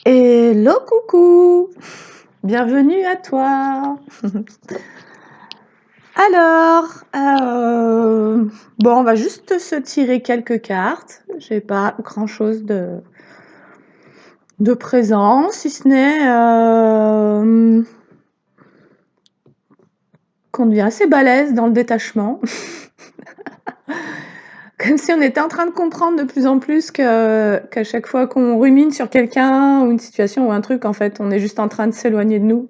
Hello coucou, bienvenue à toi. Alors, bon, on va juste se tirer quelques cartes. J'ai pas grand-chose de présent, si ce n'est qu'on devient assez balèze dans le détachement. Comme si on était en train de comprendre de plus en plus qu'à chaque fois qu'on rumine sur quelqu'un ou une situation ou un truc, en fait, on est juste en train de s'éloigner de nous.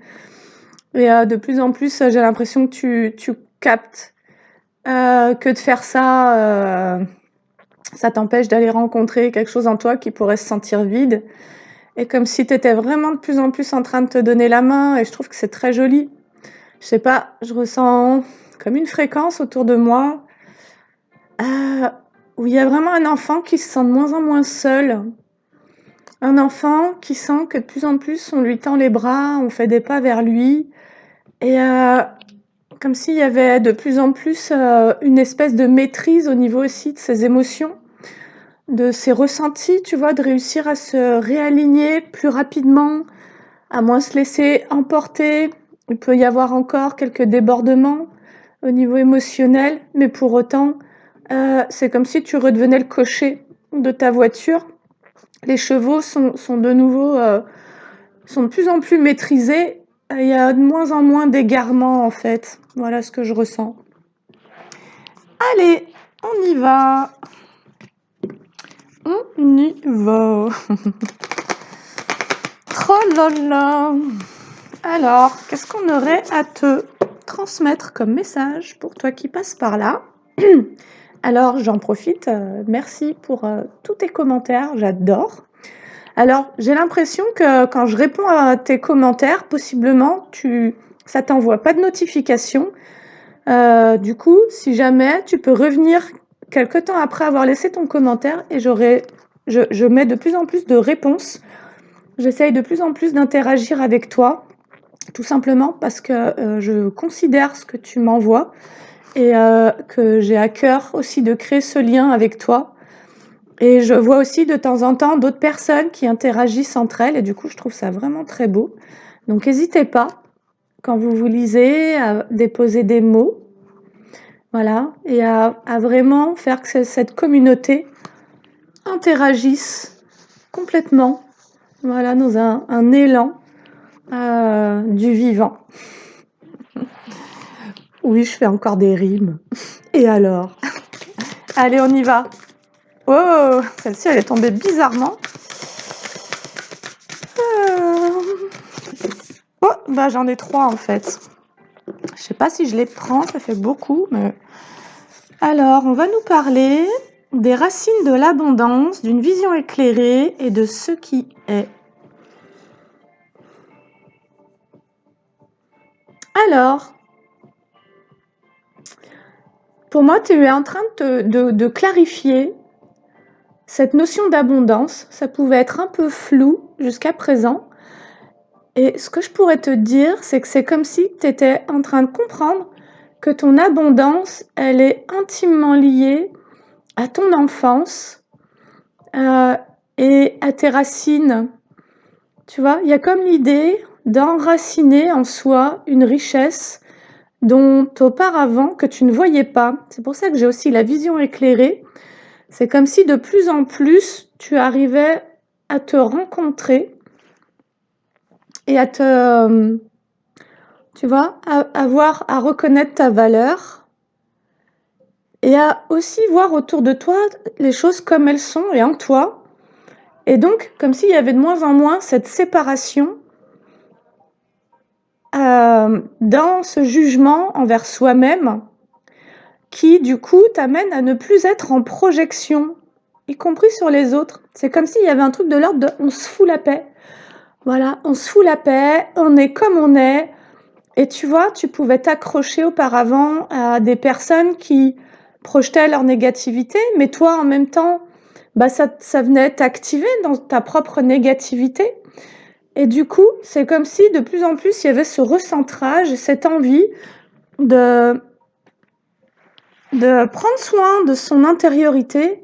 Et de plus en plus, j'ai l'impression que tu captes que de faire ça, ça t'empêche d'aller rencontrer quelque chose en toi qui pourrait se sentir vide. Et comme si tu étais vraiment de plus en plus en train de te donner la main, et je trouve que c'est très joli. Je sais pas, je ressens comme une fréquence autour de moi, euh, où il y a vraiment un enfant qui se sent de moins en moins seul. Un enfant qui sent que de plus en plus on lui tend les bras, on fait des pas vers lui, et comme s'il y avait de plus en plus une espèce de maîtrise au niveau aussi de ses émotions, de ses ressentis, tu vois, de réussir à se réaligner plus rapidement, à moins se laisser emporter. Il peut y avoir encore quelques débordements au niveau émotionnel, mais pour autant, c'est comme si tu redevenais le cocher de ta voiture. Les chevaux sont de nouveau, sont de plus en plus maîtrisés. Il y a de moins en moins d'égarements, en fait. Voilà ce que je ressens. Allez, on y va. On y va. Trolala. Alors, qu'est-ce qu'on aurait à te transmettre comme message pour toi qui passes par là? Alors, j'en profite. Merci pour tous tes commentaires. J'adore. Alors, j'ai l'impression que quand je réponds à tes commentaires, possiblement, ça t'envoie pas de notification. Du coup, si jamais, tu peux revenir quelque temps après avoir laissé ton commentaire et je mets de plus en plus de réponses. J'essaye de plus en plus d'interagir avec toi, tout simplement parce que je considère ce que tu m'envoies et que j'ai à cœur aussi de créer ce lien avec toi. Et je vois aussi de temps en temps d'autres personnes qui interagissent entre elles et du coup, je trouve ça vraiment très beau. Donc, n'hésitez pas, quand vous vous lisez, à déposer des mots. Voilà, et à vraiment faire que cette communauté interagisse complètement, voilà, dans un élan du vivant. Oui, je fais encore des rimes. Et alors? Allez, on y va. Oh, celle-ci, elle est tombée bizarrement. Oh, bah j'en ai 3 en fait. Je sais pas si je les prends, ça fait beaucoup, mais... Alors, on va nous parler des racines de l'abondance, d'une vision éclairée et de ce qui est. Alors, pour moi, tu es en train de clarifier cette notion d'abondance. Ça pouvait être un peu flou jusqu'à présent. Et ce que je pourrais te dire, c'est que c'est comme si tu étais en train de comprendre que ton abondance, elle est intimement liée à ton enfance et à tes racines. Tu vois, il y a comme l'idée d'enraciner en soi une richesse dont auparavant que tu ne voyais pas. C'est pour ça que j'ai aussi la vision éclairée. C'est comme si de plus en plus tu arrivais à te rencontrer et à te, tu vois, à reconnaître ta valeur et à aussi voir autour de toi les choses comme elles sont et en toi. Et donc, comme s'il y avait de moins en moins cette séparation dans ce jugement envers soi-même qui, du coup, t'amène à ne plus être en projection, y compris sur les autres. C'est comme s'il y avait un truc de l'ordre de « on se fout la paix ». Voilà, on se fout la paix, on est comme on est. Et tu vois, tu pouvais t'accrocher auparavant à des personnes qui projetaient leur négativité, mais toi, en même temps, bah ça venait t'activer dans ta propre négativité. Et du coup, c'est comme si de plus en plus, il y avait ce recentrage, cette envie de prendre soin de son intériorité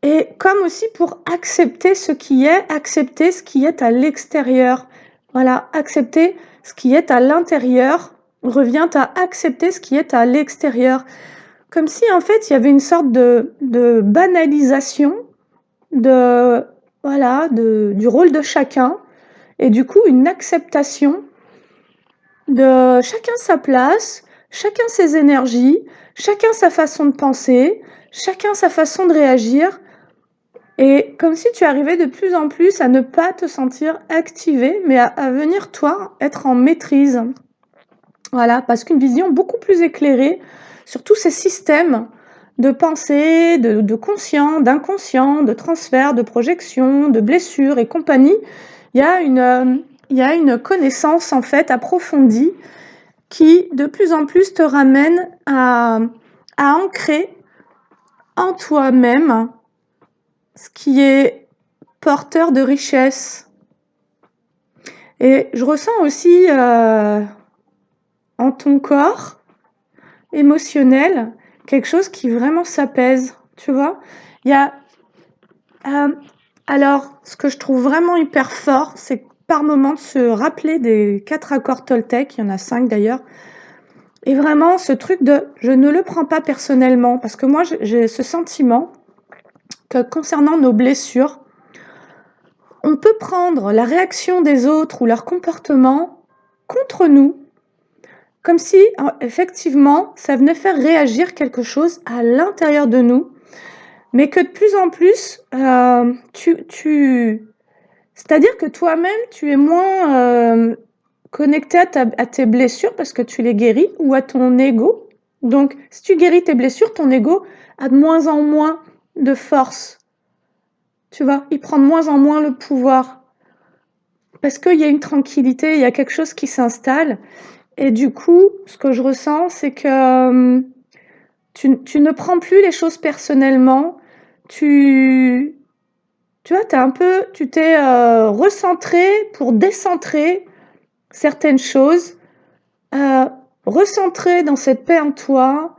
et comme aussi pour accepter ce qui est à l'extérieur. Voilà, accepter ce qui est à l'intérieur revient à accepter ce qui est à l'extérieur. Comme si, en fait, il y avait une sorte de banalisation de voilà, du rôle de chacun et du coup, une acceptation de chacun sa place, chacun ses énergies, chacun sa façon de penser, chacun sa façon de réagir et comme si tu arrivais de plus en plus à ne pas te sentir activé, mais à venir, toi, être en maîtrise. Voilà, parce qu'une vision beaucoup plus éclairée sur tous ces systèmes de pensée, de conscient, d'inconscient, de transfert, de projection, de blessures et compagnie, il y a une connaissance en fait approfondie qui de plus en plus te ramène à ancrer en toi-même ce qui est porteur de richesse. Et je ressens aussi en ton corps émotionnel quelque chose qui vraiment s'apaise, tu vois. Il y a alors ce que je trouve vraiment hyper fort, c'est par moment de se rappeler des 4 accords Toltec, il y en a 5 d'ailleurs, et vraiment ce truc de je ne le prends pas personnellement parce que moi j'ai ce sentiment que concernant nos blessures, on peut prendre la réaction des autres ou leur comportement contre nous, comme si effectivement ça venait faire réagir quelque chose à l'intérieur de nous, mais que de plus en plus, c'est-à-dire que toi-même, tu es moins connecté à tes blessures parce que tu les guéris ou à ton ego. Donc, si tu guéris tes blessures, ton ego a de moins en moins de force. Tu vois, il prend de moins en moins le pouvoir. Parce qu'il y a une tranquillité, il y a quelque chose qui s'installe. Et du coup, ce que je ressens, c'est que tu ne prends plus les choses personnellement. Tu vois, tu t'es recentré pour décentrer certaines choses, recentrer dans cette paix en toi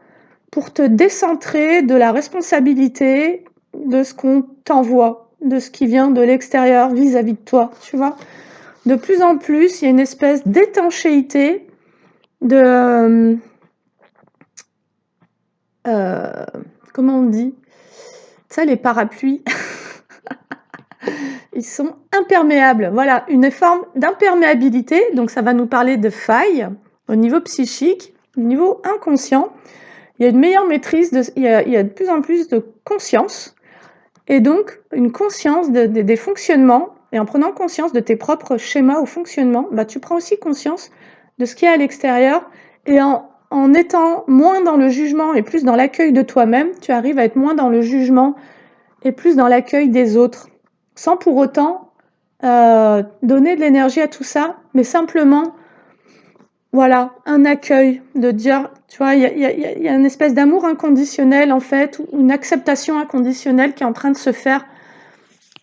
pour te décentrer de la responsabilité de ce qu'on t'envoie, de ce qui vient de l'extérieur vis-à-vis de toi, tu vois. De plus en plus, il y a une espèce d'étanchéité de... comment on dit? Ça, les parapluies, ils sont imperméables. Voilà, une forme d'imperméabilité. Donc, ça va nous parler de failles au niveau psychique, au niveau inconscient. Il y a une meilleure maîtrise, il y a de plus en plus de conscience. Et donc, une conscience des fonctionnements. Et en prenant conscience de tes propres schémas ou fonctionnements, bah, tu prends aussi conscience de ce qu'il y a à l'extérieur. Et en étant moins dans le jugement et plus dans l'accueil de toi-même, tu arrives à être moins dans le jugement et plus dans l'accueil des autres. Sans pour autant donner de l'énergie à tout ça, mais simplement, voilà, un accueil, de dire, tu vois, il y a une espèce d'amour inconditionnel, en fait, ou une acceptation inconditionnelle qui est en train de se faire.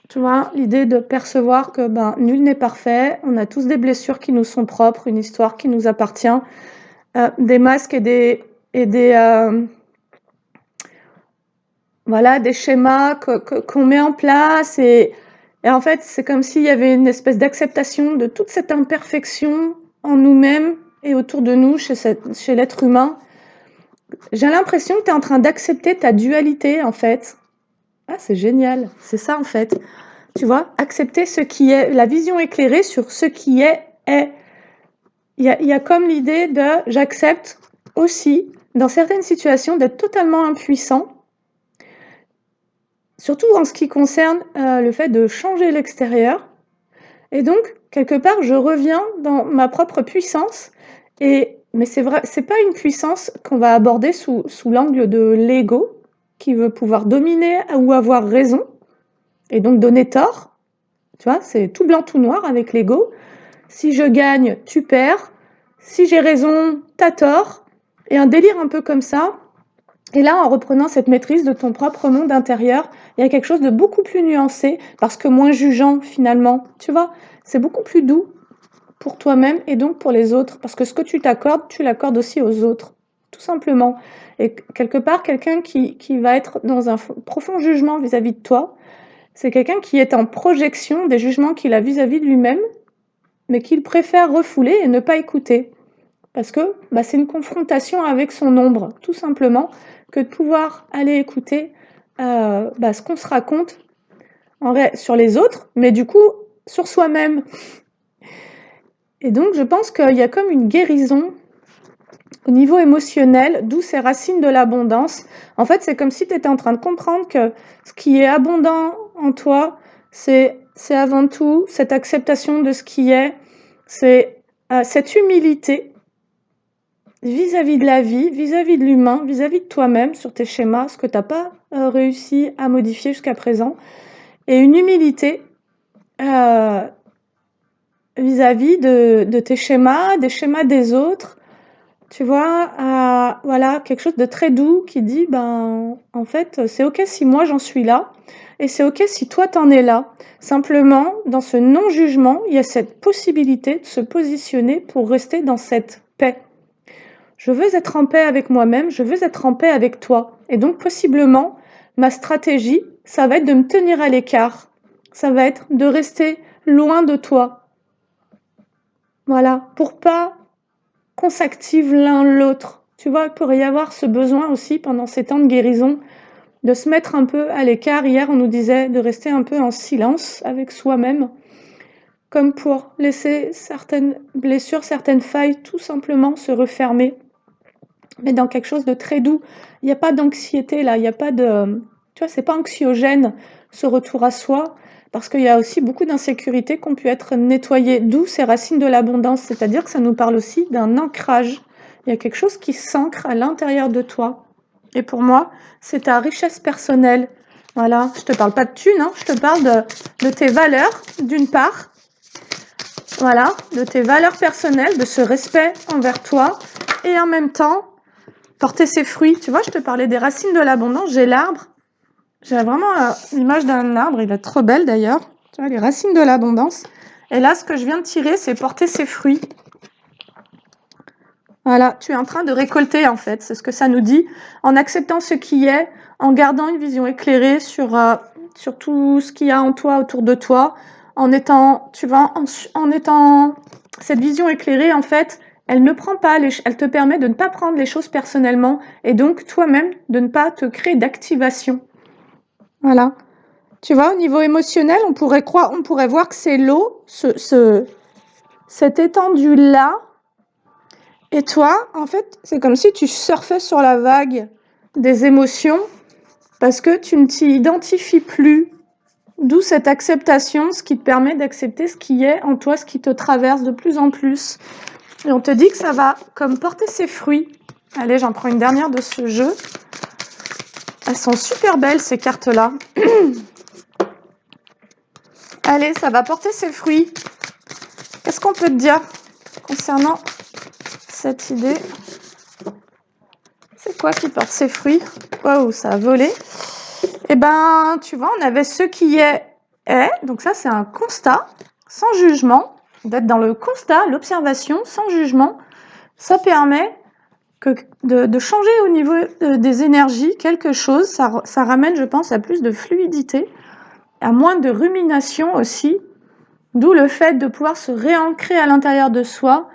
Tu vois, l'idée de percevoir que nul n'est parfait, on a tous des blessures qui nous sont propres, une histoire qui nous appartient, des masques et des voilà, des schémas qu'on met en place et en fait, c'est comme s'il y avait une espèce d'acceptation de toute cette imperfection en nous-mêmes et autour de nous, chez l'être humain. J'ai l'impression que tu es en train d'accepter ta dualité, en fait. Ah, c'est génial, c'est ça, en fait. Tu vois, accepter ce qui est, la vision éclairée sur ce qui est, est. Il y a comme l'idée de j'accepte aussi, dans certaines situations, d'être totalement impuissant, surtout en ce qui concerne le fait de changer l'extérieur. Et donc, quelque part, je reviens dans ma propre puissance. Mais c'est vrai, c'est pas une puissance qu'on va aborder sous l'angle de l'ego, qui veut pouvoir dominer ou avoir raison, et donc donner tort. Tu vois, c'est tout blanc, tout noir avec l'ego. Si je gagne, tu perds. Si j'ai raison, t'as tort. Et un délire un peu comme ça. Et là, en reprenant cette maîtrise de ton propre monde intérieur, il y a quelque chose de beaucoup plus nuancé, parce que moins jugeant finalement. Tu vois, c'est beaucoup plus doux pour toi-même et donc pour les autres. Parce que ce que tu t'accordes, tu l'accordes aussi aux autres. tout simplement. Et quelque part, quelqu'un qui va être dans un profond jugement vis-à-vis de toi, c'est quelqu'un qui est en projection des jugements qu'il a vis-à-vis de lui-même, mais qu'il préfère refouler et ne pas écouter. Parce que c'est une confrontation avec son ombre, tout simplement, que de pouvoir aller écouter ce qu'on se raconte sur les autres, mais du coup, sur soi-même. Et donc, je pense qu'il y a comme une guérison au niveau émotionnel, d'où ces racines de l'abondance. En fait, c'est comme si tu étais en train de comprendre que ce qui est abondant en toi, c'est avant tout cette acceptation de ce qui est, c'est cette humilité vis-à-vis de la vie, vis-à-vis de l'humain, vis-à-vis de toi-même, sur tes schémas, ce que tu n'as pas réussi à modifier jusqu'à présent, et une humilité vis-à-vis de tes schémas, des schémas des autres, tu vois, voilà, quelque chose de très doux qui dit, en fait, c'est ok si moi j'en suis là, et c'est ok si toi t'en es là. Simplement, dans ce non-jugement, il y a cette possibilité de se positionner pour rester dans cette paix. Je veux être en paix avec moi-même, je veux être en paix avec toi. Et donc, possiblement, ma stratégie, ça va être de me tenir à l'écart. Ça va être de rester loin de toi. Voilà, pour pas qu'on s'active l'un l'autre. Tu vois, il pourrait y avoir ce besoin aussi, pendant ces temps de guérison, de se mettre un peu à l'écart. Hier, on nous disait de rester un peu en silence avec soi-même, comme pour laisser certaines blessures, certaines failles, tout simplement se refermer, mais dans quelque chose de très doux. Il n'y a pas d'anxiété là, il n'y a pas de... Tu vois, c'est pas anxiogène, ce retour à soi, parce qu'il y a aussi beaucoup d'insécurités qui ont pu être nettoyées, d'où ces racines de l'abondance, c'est-à-dire que ça nous parle aussi d'un ancrage. Il y a quelque chose qui s'ancre à l'intérieur de toi. Et pour moi, c'est ta richesse personnelle. Voilà, je te parle pas de thunes, je te parle de tes valeurs, d'une part, voilà, de tes valeurs personnelles, de ce respect envers toi, et en même temps, porter ses fruits. Tu vois, je te parlais des racines de l'abondance, j'ai l'arbre. J'ai vraiment l'image d'un arbre, il est trop belle d'ailleurs. Tu vois, les racines de l'abondance. Et là, ce que je viens de tirer, c'est porter ses fruits. Voilà, tu es en train de récolter en fait, c'est ce que ça nous dit. En acceptant ce qui est, en gardant une vision éclairée sur tout ce qu'il y a en toi, autour de toi, en étant, tu vois, en étant... Cette vision éclairée, en fait, elle ne prend pas, elle te permet de ne pas prendre les choses personnellement et donc toi-même de ne pas te créer d'activation. Voilà. Tu vois, au niveau émotionnel, on pourrait voir que c'est l'eau, cette étendue-là. Et toi, en fait, c'est comme si tu surfais sur la vague des émotions parce que tu ne t'y identifies plus. D'où cette acceptation, ce qui te permet d'accepter ce qui est en toi, ce qui te traverse de plus en plus. Et on te dit que ça va comme porter ses fruits. Allez, j'en prends une dernière de ce jeu. Elles sont super belles, ces cartes-là. Allez, ça va porter ses fruits. Qu'est-ce qu'on peut te dire concernant cette idée? C'est quoi qui porte ses fruits? Waouh, ça a volé. Eh ben, tu vois, on avait ce qui est. Donc ça, c'est un constat, sans jugement. D'être dans le constat, l'observation, sans jugement. Ça permet de changer au niveau des énergies quelque chose. Ça ramène, je pense, à plus de fluidité, à moins de rumination aussi. D'où le fait de pouvoir se réancrer à l'intérieur de soi.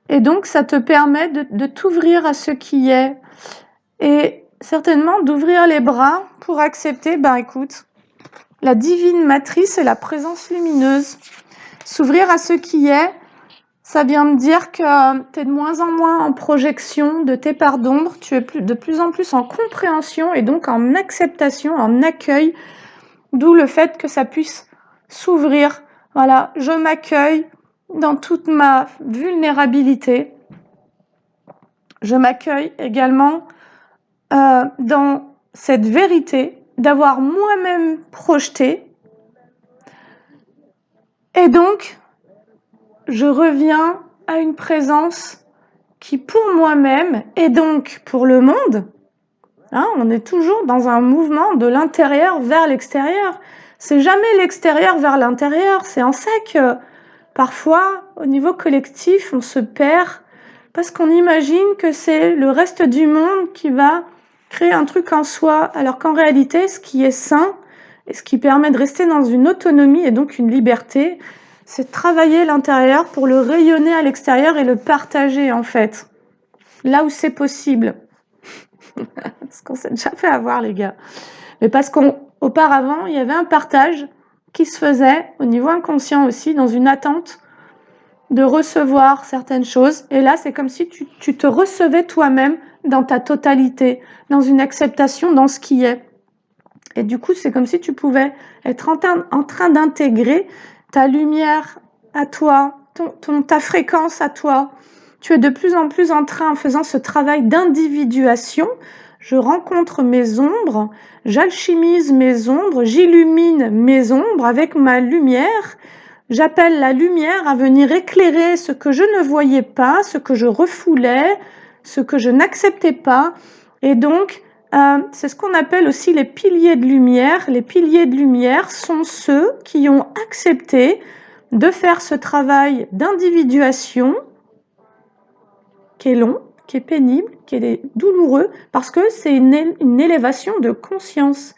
Et donc, ça te permet de t'ouvrir à ce qui est. Et certainement d'ouvrir les bras pour accepter, écoute, la divine matrice et la présence lumineuse. S'ouvrir à ce qui est, ça vient me dire que tu es de moins en moins en projection de tes parts d'ombre, tu es de plus en plus en compréhension et donc en acceptation, en accueil, d'où le fait que ça puisse s'ouvrir. Voilà, je m'accueille dans toute ma vulnérabilité. Je m'accueille également dans cette vérité d'avoir moi-même projeté. Et donc, je reviens à une présence qui, pour moi-même, et donc pour le monde, on est toujours dans un mouvement de l'intérieur vers l'extérieur. C'est jamais l'extérieur vers l'intérieur. C'est en ça que, parfois, au niveau collectif, on se perd parce qu'on imagine que c'est le reste du monde qui va créer un truc en soi, alors qu'en réalité, ce qui est sain et ce qui permet de rester dans une autonomie et donc une liberté, c'est de travailler l'intérieur pour le rayonner à l'extérieur et le partager en fait, là où c'est possible. Parce qu'on s'est déjà fait avoir, les gars. Mais parce qu'auparavant, il y avait un partage qui se faisait au niveau inconscient aussi, dans une attente de recevoir certaines choses. Et là, c'est comme si tu te recevais toi-même dans ta totalité, dans une acceptation, dans ce qui est. Et du coup, c'est comme si tu pouvais être en train d'intégrer ta lumière à toi, ta fréquence à toi. Tu es de plus en plus en train, en faisant ce travail d'individuation, je rencontre mes ombres, j'alchimise mes ombres, j'illumine mes ombres avec ma lumière. J'appelle la lumière à venir éclairer ce que je ne voyais pas, ce que je refoulais, ce que je n'acceptais pas. Et donc, c'est ce qu'on appelle aussi les piliers de lumière. Les piliers de lumière sont ceux qui ont accepté de faire ce travail d'individuation qui est long, qui est pénible, qui est douloureux, parce que c'est une élévation de conscience.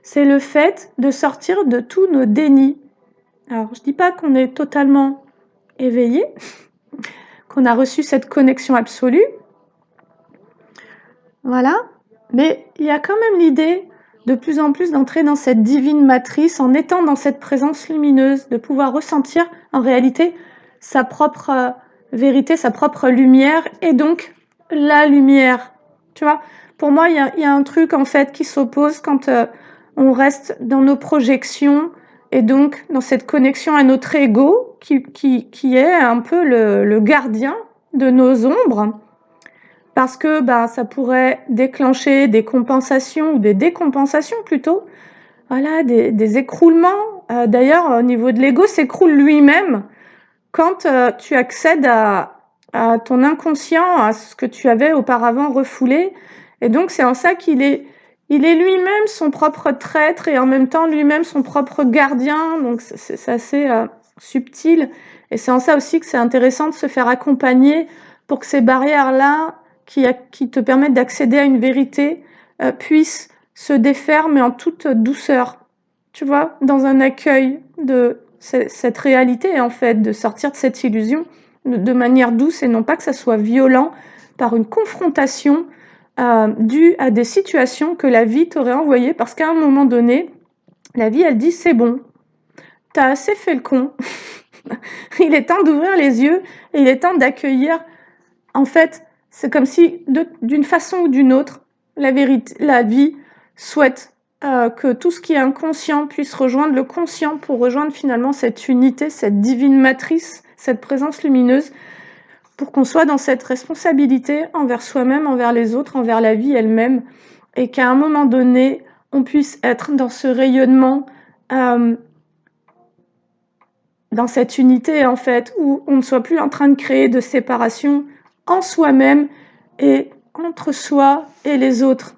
C'est le fait de sortir de tous nos dénis. Alors, je dis pas qu'on est totalement éveillé, qu'on a reçu cette connexion absolue, voilà, mais il y a quand même l'idée de plus en plus d'entrer dans cette divine matrice en étant dans cette présence lumineuse, de pouvoir ressentir en réalité sa propre vérité, sa propre lumière, et donc la lumière. Tu vois, pour moi, il y a un truc en fait qui s'oppose quand on reste dans nos projections et donc dans cette connexion à notre ego qui est un peu le gardien de nos ombres. Parce que ça pourrait déclencher des compensations ou des décompensations plutôt, voilà, des écroulements. D'ailleurs, au niveau de l'ego, s'écroule lui-même quand tu accèdes à ton inconscient, à ce que tu avais auparavant refoulé. Et donc, c'est en ça qu'il est lui-même son propre traître et en même temps lui-même son propre gardien. Donc, c'est assez subtil. Et c'est en ça aussi que c'est intéressant de se faire accompagner pour que ces barrières-là, qui te permettent d'accéder à une vérité, puissent se défaire, mais en toute douceur. Tu vois, dans un accueil de cette réalité, en fait, de sortir de cette illusion de manière douce et non pas que ça soit violent par une confrontation due à des situations que la vie t'aurait envoyées, parce qu'à un moment donné, la vie, elle dit, c'est bon, t'as assez fait le con, il est temps d'ouvrir les yeux et il est temps d'accueillir. En fait, c'est comme si, d'une façon ou d'une autre, la vie souhaite que tout ce qui est inconscient puisse rejoindre le conscient pour rejoindre finalement cette unité, cette divine matrice, cette présence lumineuse, pour qu'on soit dans cette responsabilité envers soi-même, envers les autres, envers la vie elle-même, et qu'à un moment donné, on puisse être dans ce rayonnement, dans cette unité en fait, où on ne soit plus en train de créer de séparation en soi-même et entre soi et les autres.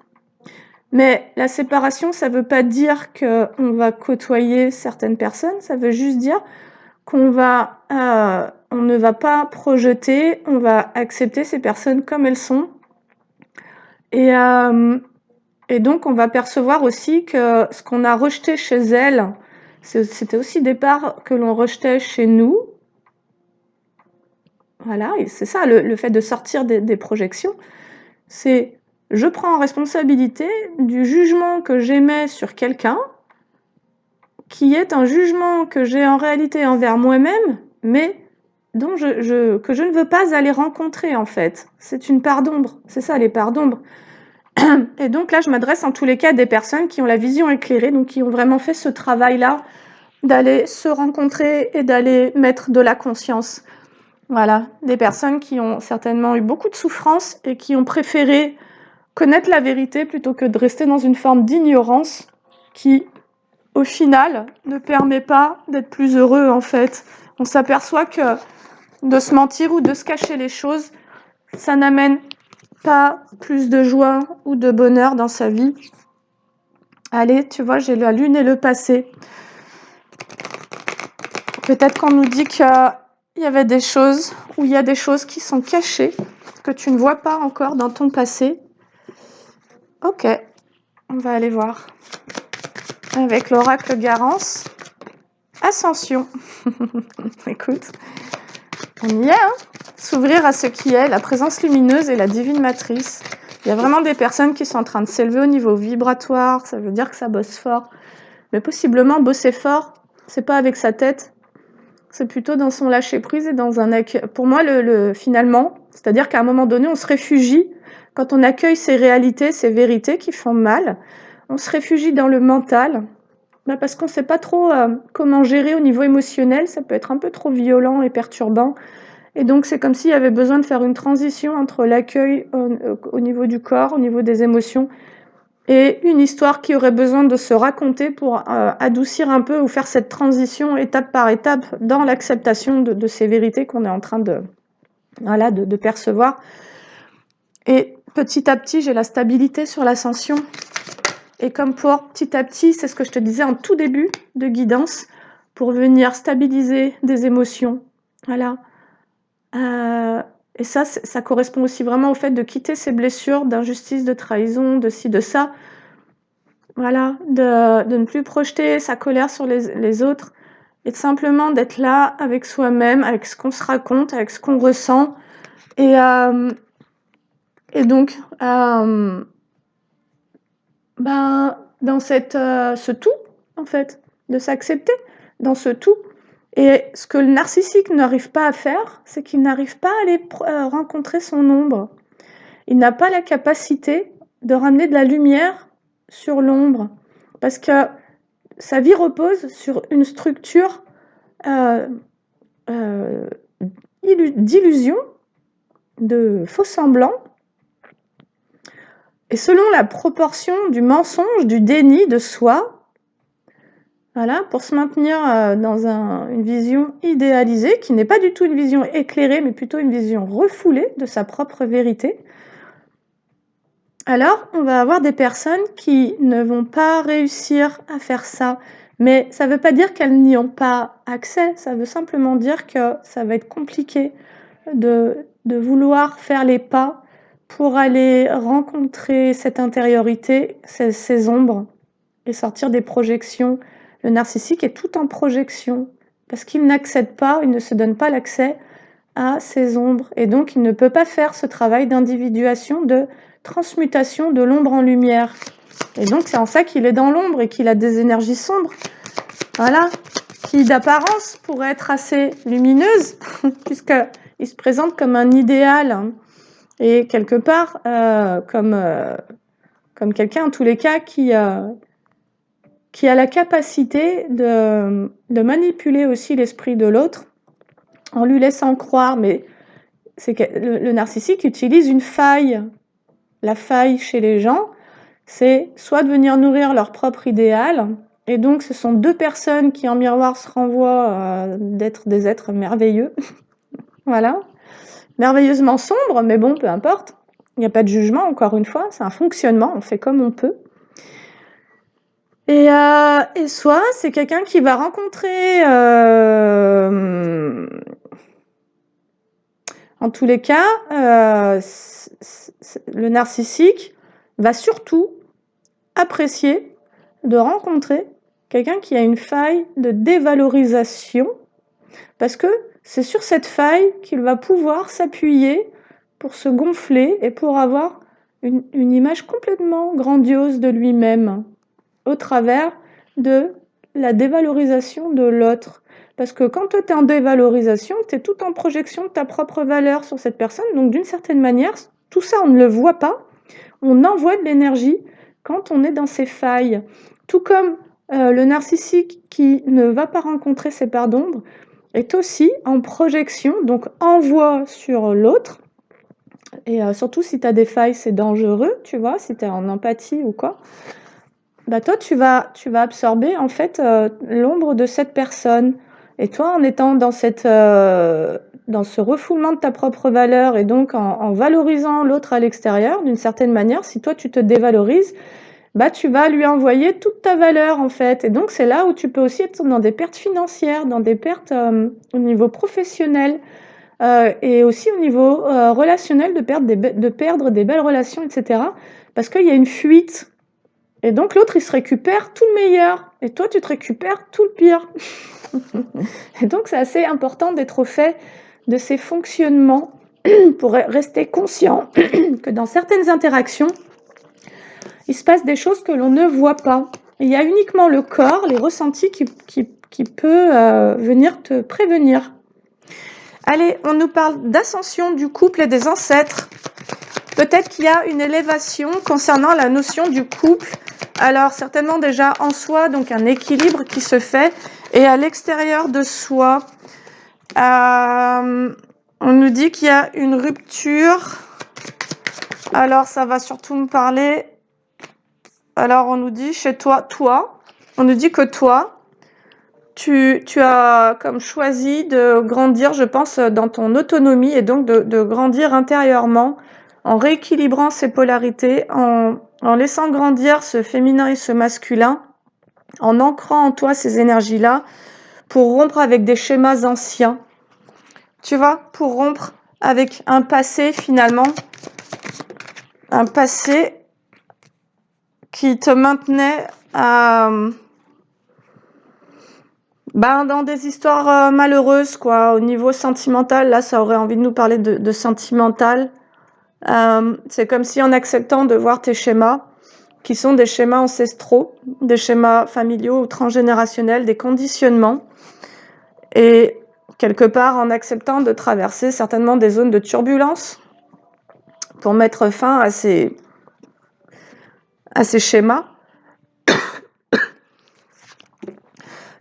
Mais la séparation, ça ne veut pas dire qu'on va côtoyer certaines personnes, ça veut juste dire qu'on on ne va pas projeter, on va accepter ces personnes comme elles sont. Et donc, on va percevoir aussi que ce qu'on a rejeté chez elles, c'était aussi des parts que l'on rejetait chez nous. Voilà, et c'est ça le fait de sortir des projections, c'est je prends en responsabilité du jugement que j'émets sur quelqu'un, qui est un jugement que j'ai en réalité envers moi-même, mais que je ne veux pas aller rencontrer en fait. C'est une part d'ombre, c'est ça les parts d'ombre. Et donc là, je m'adresse en tous les cas à des personnes qui ont la vision éclairée, donc qui ont vraiment fait ce travail-là, d'aller se rencontrer et d'aller mettre de la conscience. Voilà, des personnes qui ont certainement eu beaucoup de souffrance et qui ont préféré connaître la vérité plutôt que de rester dans une forme d'ignorance qui, au final, ne permet pas d'être plus heureux en fait. On s'aperçoit que de se mentir ou de se cacher les choses, ça n'amène pas plus de joie ou de bonheur dans sa vie. Allez, tu vois, j'ai la lune et le passé. Peut-être qu'on nous dit qu'il y il y avait des choses, ou il y a des choses qui sont cachées, que tu ne vois pas encore dans ton passé. Ok, on va aller voir. Avec l'oracle Garance, Ascension. Écoute, on y est, hein. S'ouvrir à ce qui est, la présence lumineuse et la divine matrice. Il y a vraiment des personnes qui sont en train de s'élever au niveau vibratoire, ça veut dire que ça bosse fort. Mais possiblement, bosser fort, c'est pas avec sa tête, c'est plutôt dans son lâcher-prise et dans un accueil. Pour moi, finalement, c'est-à-dire qu'à un moment donné, on se réfugie, quand on accueille ces réalités, ces vérités qui font mal, on se réfugie dans le mental, parce qu'on ne sait pas trop comment gérer au niveau émotionnel, ça peut être un peu trop violent et perturbant. Et donc, c'est comme s'il y avait besoin de faire une transition entre l'accueil au niveau du corps, au niveau des émotions, et une histoire qui aurait besoin de se raconter pour adoucir un peu ou faire cette transition étape par étape dans l'acceptation de ces vérités qu'on est en train de percevoir. Et petit à petit, j'ai la stabilité sur l'ascension. Et comme pour petit à petit, c'est ce que je te disais en tout début de guidance, pour venir stabiliser des émotions. Voilà. Et ça correspond aussi vraiment au fait de quitter ces blessures d'injustice, de trahison, de ci, de ça. Voilà, de ne plus projeter sa colère sur les autres et de simplement d'être là avec soi-même, avec ce qu'on se raconte, avec ce qu'on ressent. Et donc, dans ce tout, en fait, de s'accepter dans ce tout. Et ce que le narcissique n'arrive pas à faire, c'est qu'il n'arrive pas à aller rencontrer son ombre. Il n'a pas la capacité de ramener de la lumière sur l'ombre, parce que sa vie repose sur une structure d'illusion, de faux semblants, et selon la proportion du mensonge, du déni de soi, voilà, pour se maintenir dans une vision idéalisée, qui n'est pas du tout une vision éclairée, mais plutôt une vision refoulée de sa propre vérité. Alors, on va avoir des personnes qui ne vont pas réussir à faire ça, mais ça ne veut pas dire qu'elles n'y ont pas accès, ça veut simplement dire que ça va être compliqué de vouloir faire les pas pour aller rencontrer cette intériorité, ces ombres, et sortir des projections. Le narcissique est tout en projection, parce qu'il n'accède pas, il ne se donne pas l'accès à ces ombres, et donc il ne peut pas faire ce travail d'individuation, de transmutation de l'ombre en lumière. Et donc c'est en ça qu'il est dans l'ombre et qu'il a des énergies sombres, voilà, qui d'apparence pourraient être assez lumineuses, puisqu'il se présente comme un idéal, hein, et quelque part comme quelqu'un en tous les cas qui a la capacité de manipuler aussi l'esprit de l'autre en lui laissant croire, mais c'est que le narcissique utilise une faille. La faille chez les gens, c'est soit de venir nourrir leur propre idéal, et donc ce sont deux personnes qui en miroir se renvoient d'être des êtres merveilleux, voilà, merveilleusement sombres, mais bon, peu importe, il n'y a pas de jugement, encore une fois, c'est un fonctionnement, on fait comme on peut. Et soit c'est quelqu'un qui va rencontrer, en tous les cas, le narcissique va surtout apprécier de rencontrer quelqu'un qui a une faille de dévalorisation, parce que c'est sur cette faille qu'il va pouvoir s'appuyer pour se gonfler et pour avoir une image complètement grandiose de lui-même, au travers de la dévalorisation de l'autre. Parce que quand toi tu es en dévalorisation, tu es tout en projection de ta propre valeur sur cette personne, donc d'une certaine manière, tout ça on ne le voit pas, on envoie de l'énergie quand on est dans ces failles. Tout comme le narcissique qui ne va pas rencontrer ses parts d'ombre est aussi en projection, donc envoie sur l'autre. Et surtout si tu as des failles, c'est dangereux, tu vois, si tu es en empathie ou quoi. Toi, tu vas absorber en fait l'ombre de cette personne. Et toi, en étant dans dans ce refoulement de ta propre valeur et donc en valorisant l'autre à l'extérieur, d'une certaine manière, si toi tu te dévalorises, bah, tu vas lui envoyer toute ta valeur, en fait. Et donc, c'est là où tu peux aussi être dans des pertes financières, dans des pertes au niveau professionnel et aussi au niveau relationnel, de perdre des belles relations, etc. Parce qu'il y a une fuite. Et donc, l'autre, il se récupère tout le meilleur. Et toi, tu te récupères tout le pire. Et donc, c'est assez important d'être au fait de ces fonctionnements pour rester conscient que dans certaines interactions, il se passe des choses que l'on ne voit pas. Il y a uniquement le corps, les ressentis qui peut venir te prévenir. Allez, on nous parle d'ascension du couple et des ancêtres. Peut-être qu'il y a une élévation concernant la notion du couple. Alors, certainement déjà en soi, donc un équilibre qui se fait. Et à l'extérieur de soi, on nous dit qu'il y a une rupture. Alors, ça va surtout me parler... Alors, on nous dit chez toi, on nous dit que toi, tu as comme choisi de grandir, je pense, dans ton autonomie et donc de grandir intérieurement en rééquilibrant ces polarités, en laissant grandir ce féminin et ce masculin, en ancrant en toi ces énergies-là pour rompre avec des schémas anciens. Tu vois, pour rompre avec un passé finalement, un passé qui te maintenait dans des histoires malheureuses, quoi. Au niveau sentimental, là, ça aurait envie de nous parler de sentimental. C'est comme si en acceptant de voir tes schémas, qui sont des schémas ancestraux, des schémas familiaux ou transgénérationnels, des conditionnements, et quelque part en acceptant de traverser certainement des zones de turbulence pour mettre fin à ces schémas,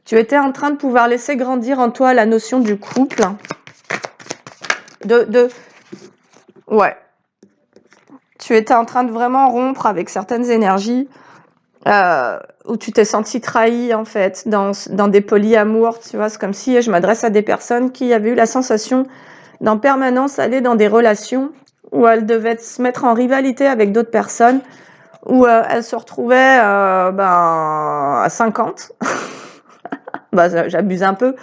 tu étais en train de pouvoir laisser grandir en toi la notion du couple, ouais. Tu étais en train de vraiment rompre avec certaines énergies où tu t'es senti trahi, en fait, dans des polyamours, tu vois. C'est comme si je m'adresse à des personnes qui avaient eu la sensation d'en permanence aller dans des relations où elles devaient se mettre en rivalité avec d'autres personnes, où elles se retrouvaient à 50. J'abuse un peu.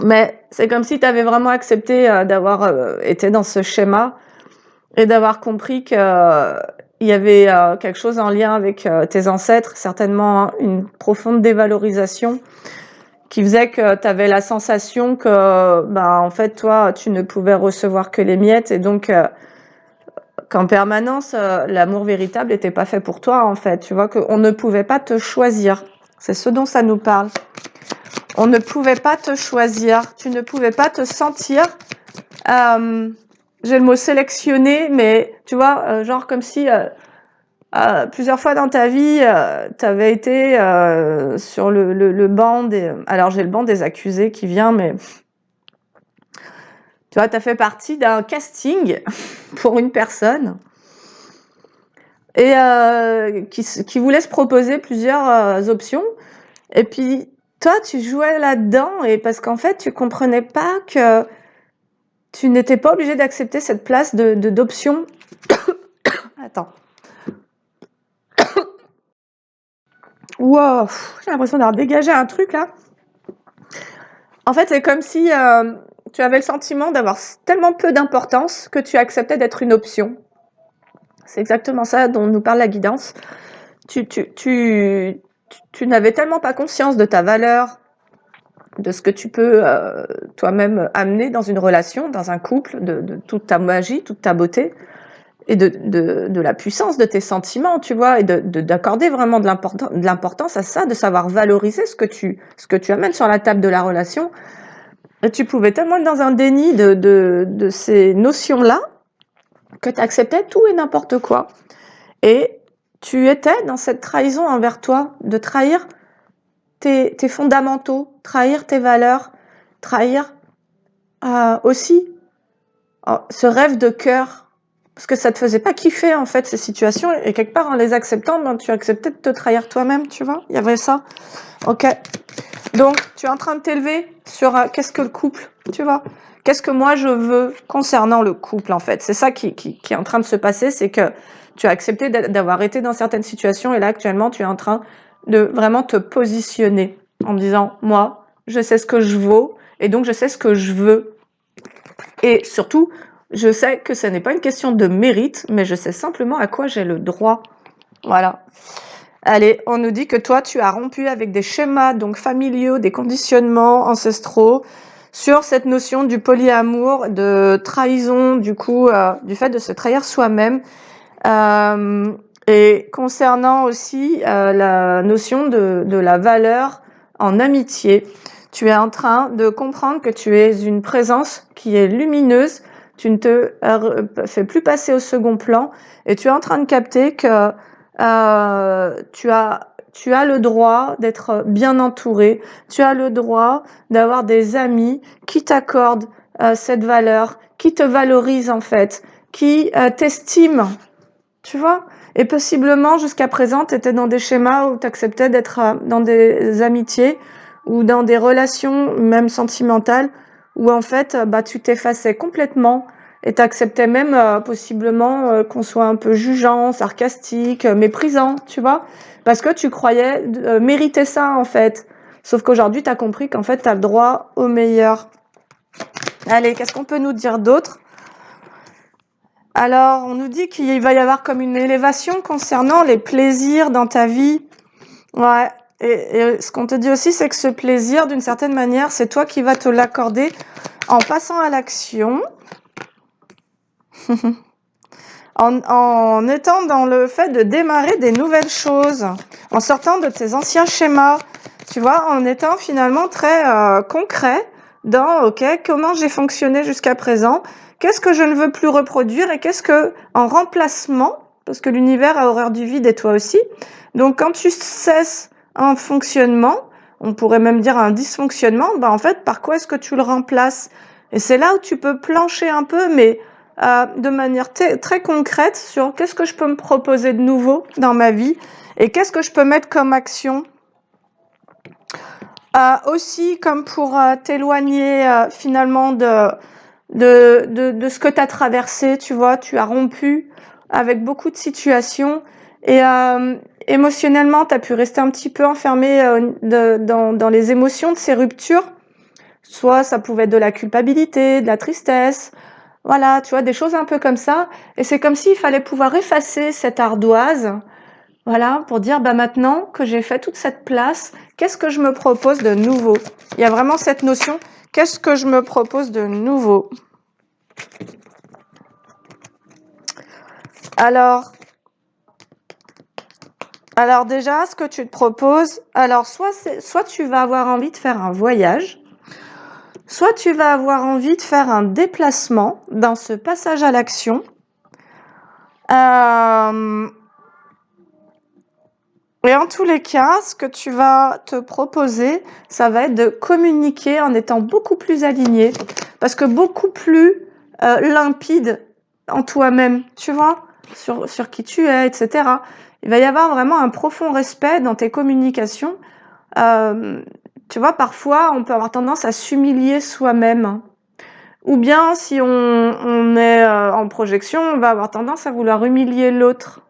Mais c'est comme si tu avais vraiment accepté d'avoir été dans ce schéma et d'avoir compris qu'il y avait quelque chose en lien avec tes ancêtres, certainement une profonde dévalorisation qui faisait que tu avais la sensation que, en fait, toi, tu ne pouvais recevoir que les miettes et donc qu'en permanence, l'amour véritable n'était pas fait pour toi, en fait. Tu vois, qu'on ne pouvait pas te choisir. C'est ce dont ça nous parle. On ne pouvait pas te choisir. Tu ne pouvais pas te sentir... j'ai le mot sélectionné, mais tu vois, genre comme si plusieurs fois dans ta vie, tu avais été sur le banc des... Alors, j'ai le banc des accusés qui vient, mais... Tu vois, tu as fait partie d'un casting pour une personne et qui vous laisse proposer plusieurs options. Et puis, toi, tu jouais là-dedans et parce qu'en fait, tu comprenais pas que tu n'étais pas obligé d'accepter cette place d'option. Attends. Wow, j'ai l'impression d'avoir dégagé un truc là. En fait, c'est comme si tu avais le sentiment d'avoir tellement peu d'importance que tu acceptais d'être une option. C'est exactement ça dont nous parle la guidance. Tu n'avais tellement pas conscience de ta valeur, de ce que tu peux toi-même amener dans une relation, dans un couple, de toute ta magie, toute ta beauté, et de la puissance de tes sentiments, tu vois, et d'accorder vraiment de l'importance à ça, de savoir valoriser ce que tu amènes sur la table de la relation. Et tu pouvais tellement être dans un déni de ces notions-là que tu acceptais tout et n'importe quoi. Et tu étais dans cette trahison envers toi, de trahir tes fondamentaux, trahir tes valeurs, trahir aussi ce rêve de cœur, parce que ça te faisait pas kiffer en fait ces situations, et quelque part en les acceptant, tu acceptais de te trahir toi-même, tu vois, il y avait ça. Ok, donc tu es en train de t'élever sur qu'est-ce que le couple, tu vois, Qu'est-ce que moi je veux concernant le couple, en fait? C'est ça qui est en train de se passer, c'est que tu as accepté d'avoir été dans certaines situations et là, actuellement, tu es en train de vraiment te positionner en me disant: «Moi, je sais ce que je vaux et donc je sais ce que je veux et surtout, je sais que ce n'est pas une question de mérite, mais je sais simplement à quoi j'ai le droit». Voilà. Allez, on nous dit que toi, tu as rompu avec des schémas donc familiaux, des conditionnements ancestraux sur cette notion du polyamour, de trahison, du coup, du fait de se trahir soi-même. Et concernant aussi la notion de la valeur en amitié, tu es en train de comprendre que tu es une présence qui est lumineuse, tu ne te fais plus passer au second plan et tu es en train de capter que tu as le droit d'être bien entouré, tu as le droit d'avoir des amis qui t'accordent cette valeur, qui te valorisent en fait, qui t'estiment, tu vois? Et possiblement, jusqu'à présent, tu étais dans des schémas où tu acceptais d'être dans des amitiés ou dans des relations, même sentimentales, où en fait, bah, tu t'effaçais complètement et tu acceptais même possiblement qu'on soit un peu jugeant, sarcastique, méprisant, tu vois? Parce que tu croyais mériter ça, en fait. Sauf qu'aujourd'hui, tu as compris qu'en fait, tu as le droit au meilleur. Allez, qu'est-ce qu'on peut nous dire d'autre? Alors, on nous dit qu'il va y avoir comme une élévation concernant les plaisirs dans ta vie. Ouais. Et ce qu'on te dit aussi, c'est que ce plaisir, d'une certaine manière, c'est toi qui vas te l'accorder en passant à l'action, en étant dans le fait de démarrer des nouvelles choses, en sortant de tes anciens schémas, tu vois, en étant finalement très concret dans, OK, comment j'ai fonctionné jusqu'à présent, qu'est-ce que je ne veux plus reproduire et qu'est-ce que, en remplacement, parce que l'univers a horreur du vide et toi aussi, donc quand tu cesses un fonctionnement, on pourrait même dire un dysfonctionnement, bah en fait, par quoi est-ce que tu le remplaces? Et c'est là où tu peux plancher un peu, mais de manière très concrète sur qu'est-ce que je peux me proposer de nouveau dans ma vie et qu'est-ce que je peux mettre comme action. Aussi, comme pour t'éloigner finalement de ce que tu as traversé, tu vois, tu as rompu avec beaucoup de situations et émotionnellement, tu as pu rester un petit peu enfermé dans les émotions de ces ruptures. Soit ça pouvait être de la culpabilité, de la tristesse, voilà, tu vois, des choses un peu comme ça. Et c'est comme s'il fallait pouvoir effacer cette ardoise, voilà, pour dire, bah maintenant que j'ai fait toute cette place, qu'est-ce que je me propose de nouveau? Il y a vraiment cette notion, qu'est-ce que je me propose de nouveau? Alors déjà, ce que tu te proposes, alors soit tu vas avoir envie de faire un voyage, soit tu vas avoir envie de faire un déplacement dans ce passage à l'action. Et en tous les cas, ce que tu vas te proposer, ça va être de communiquer en étant beaucoup plus aligné, parce que beaucoup plus limpide en toi-même, tu vois, sur qui tu es, etc. Il va y avoir vraiment un profond respect dans tes communications. Tu vois, parfois, on peut avoir tendance à s'humilier soi-même. Ou bien, si on est en projection, on va avoir tendance à vouloir humilier l'autre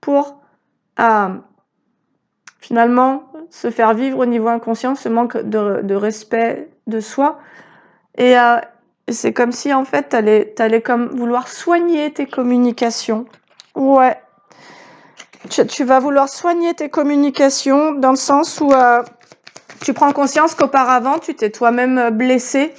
pour finalement se faire vivre au niveau inconscient ce manque de respect de soi. Et c'est comme si en fait t'allais comme vouloir soigner tes communications. Ouais. Tu vas vouloir soigner tes communications dans le sens où tu prends conscience qu'auparavant tu t'es toi-même blessé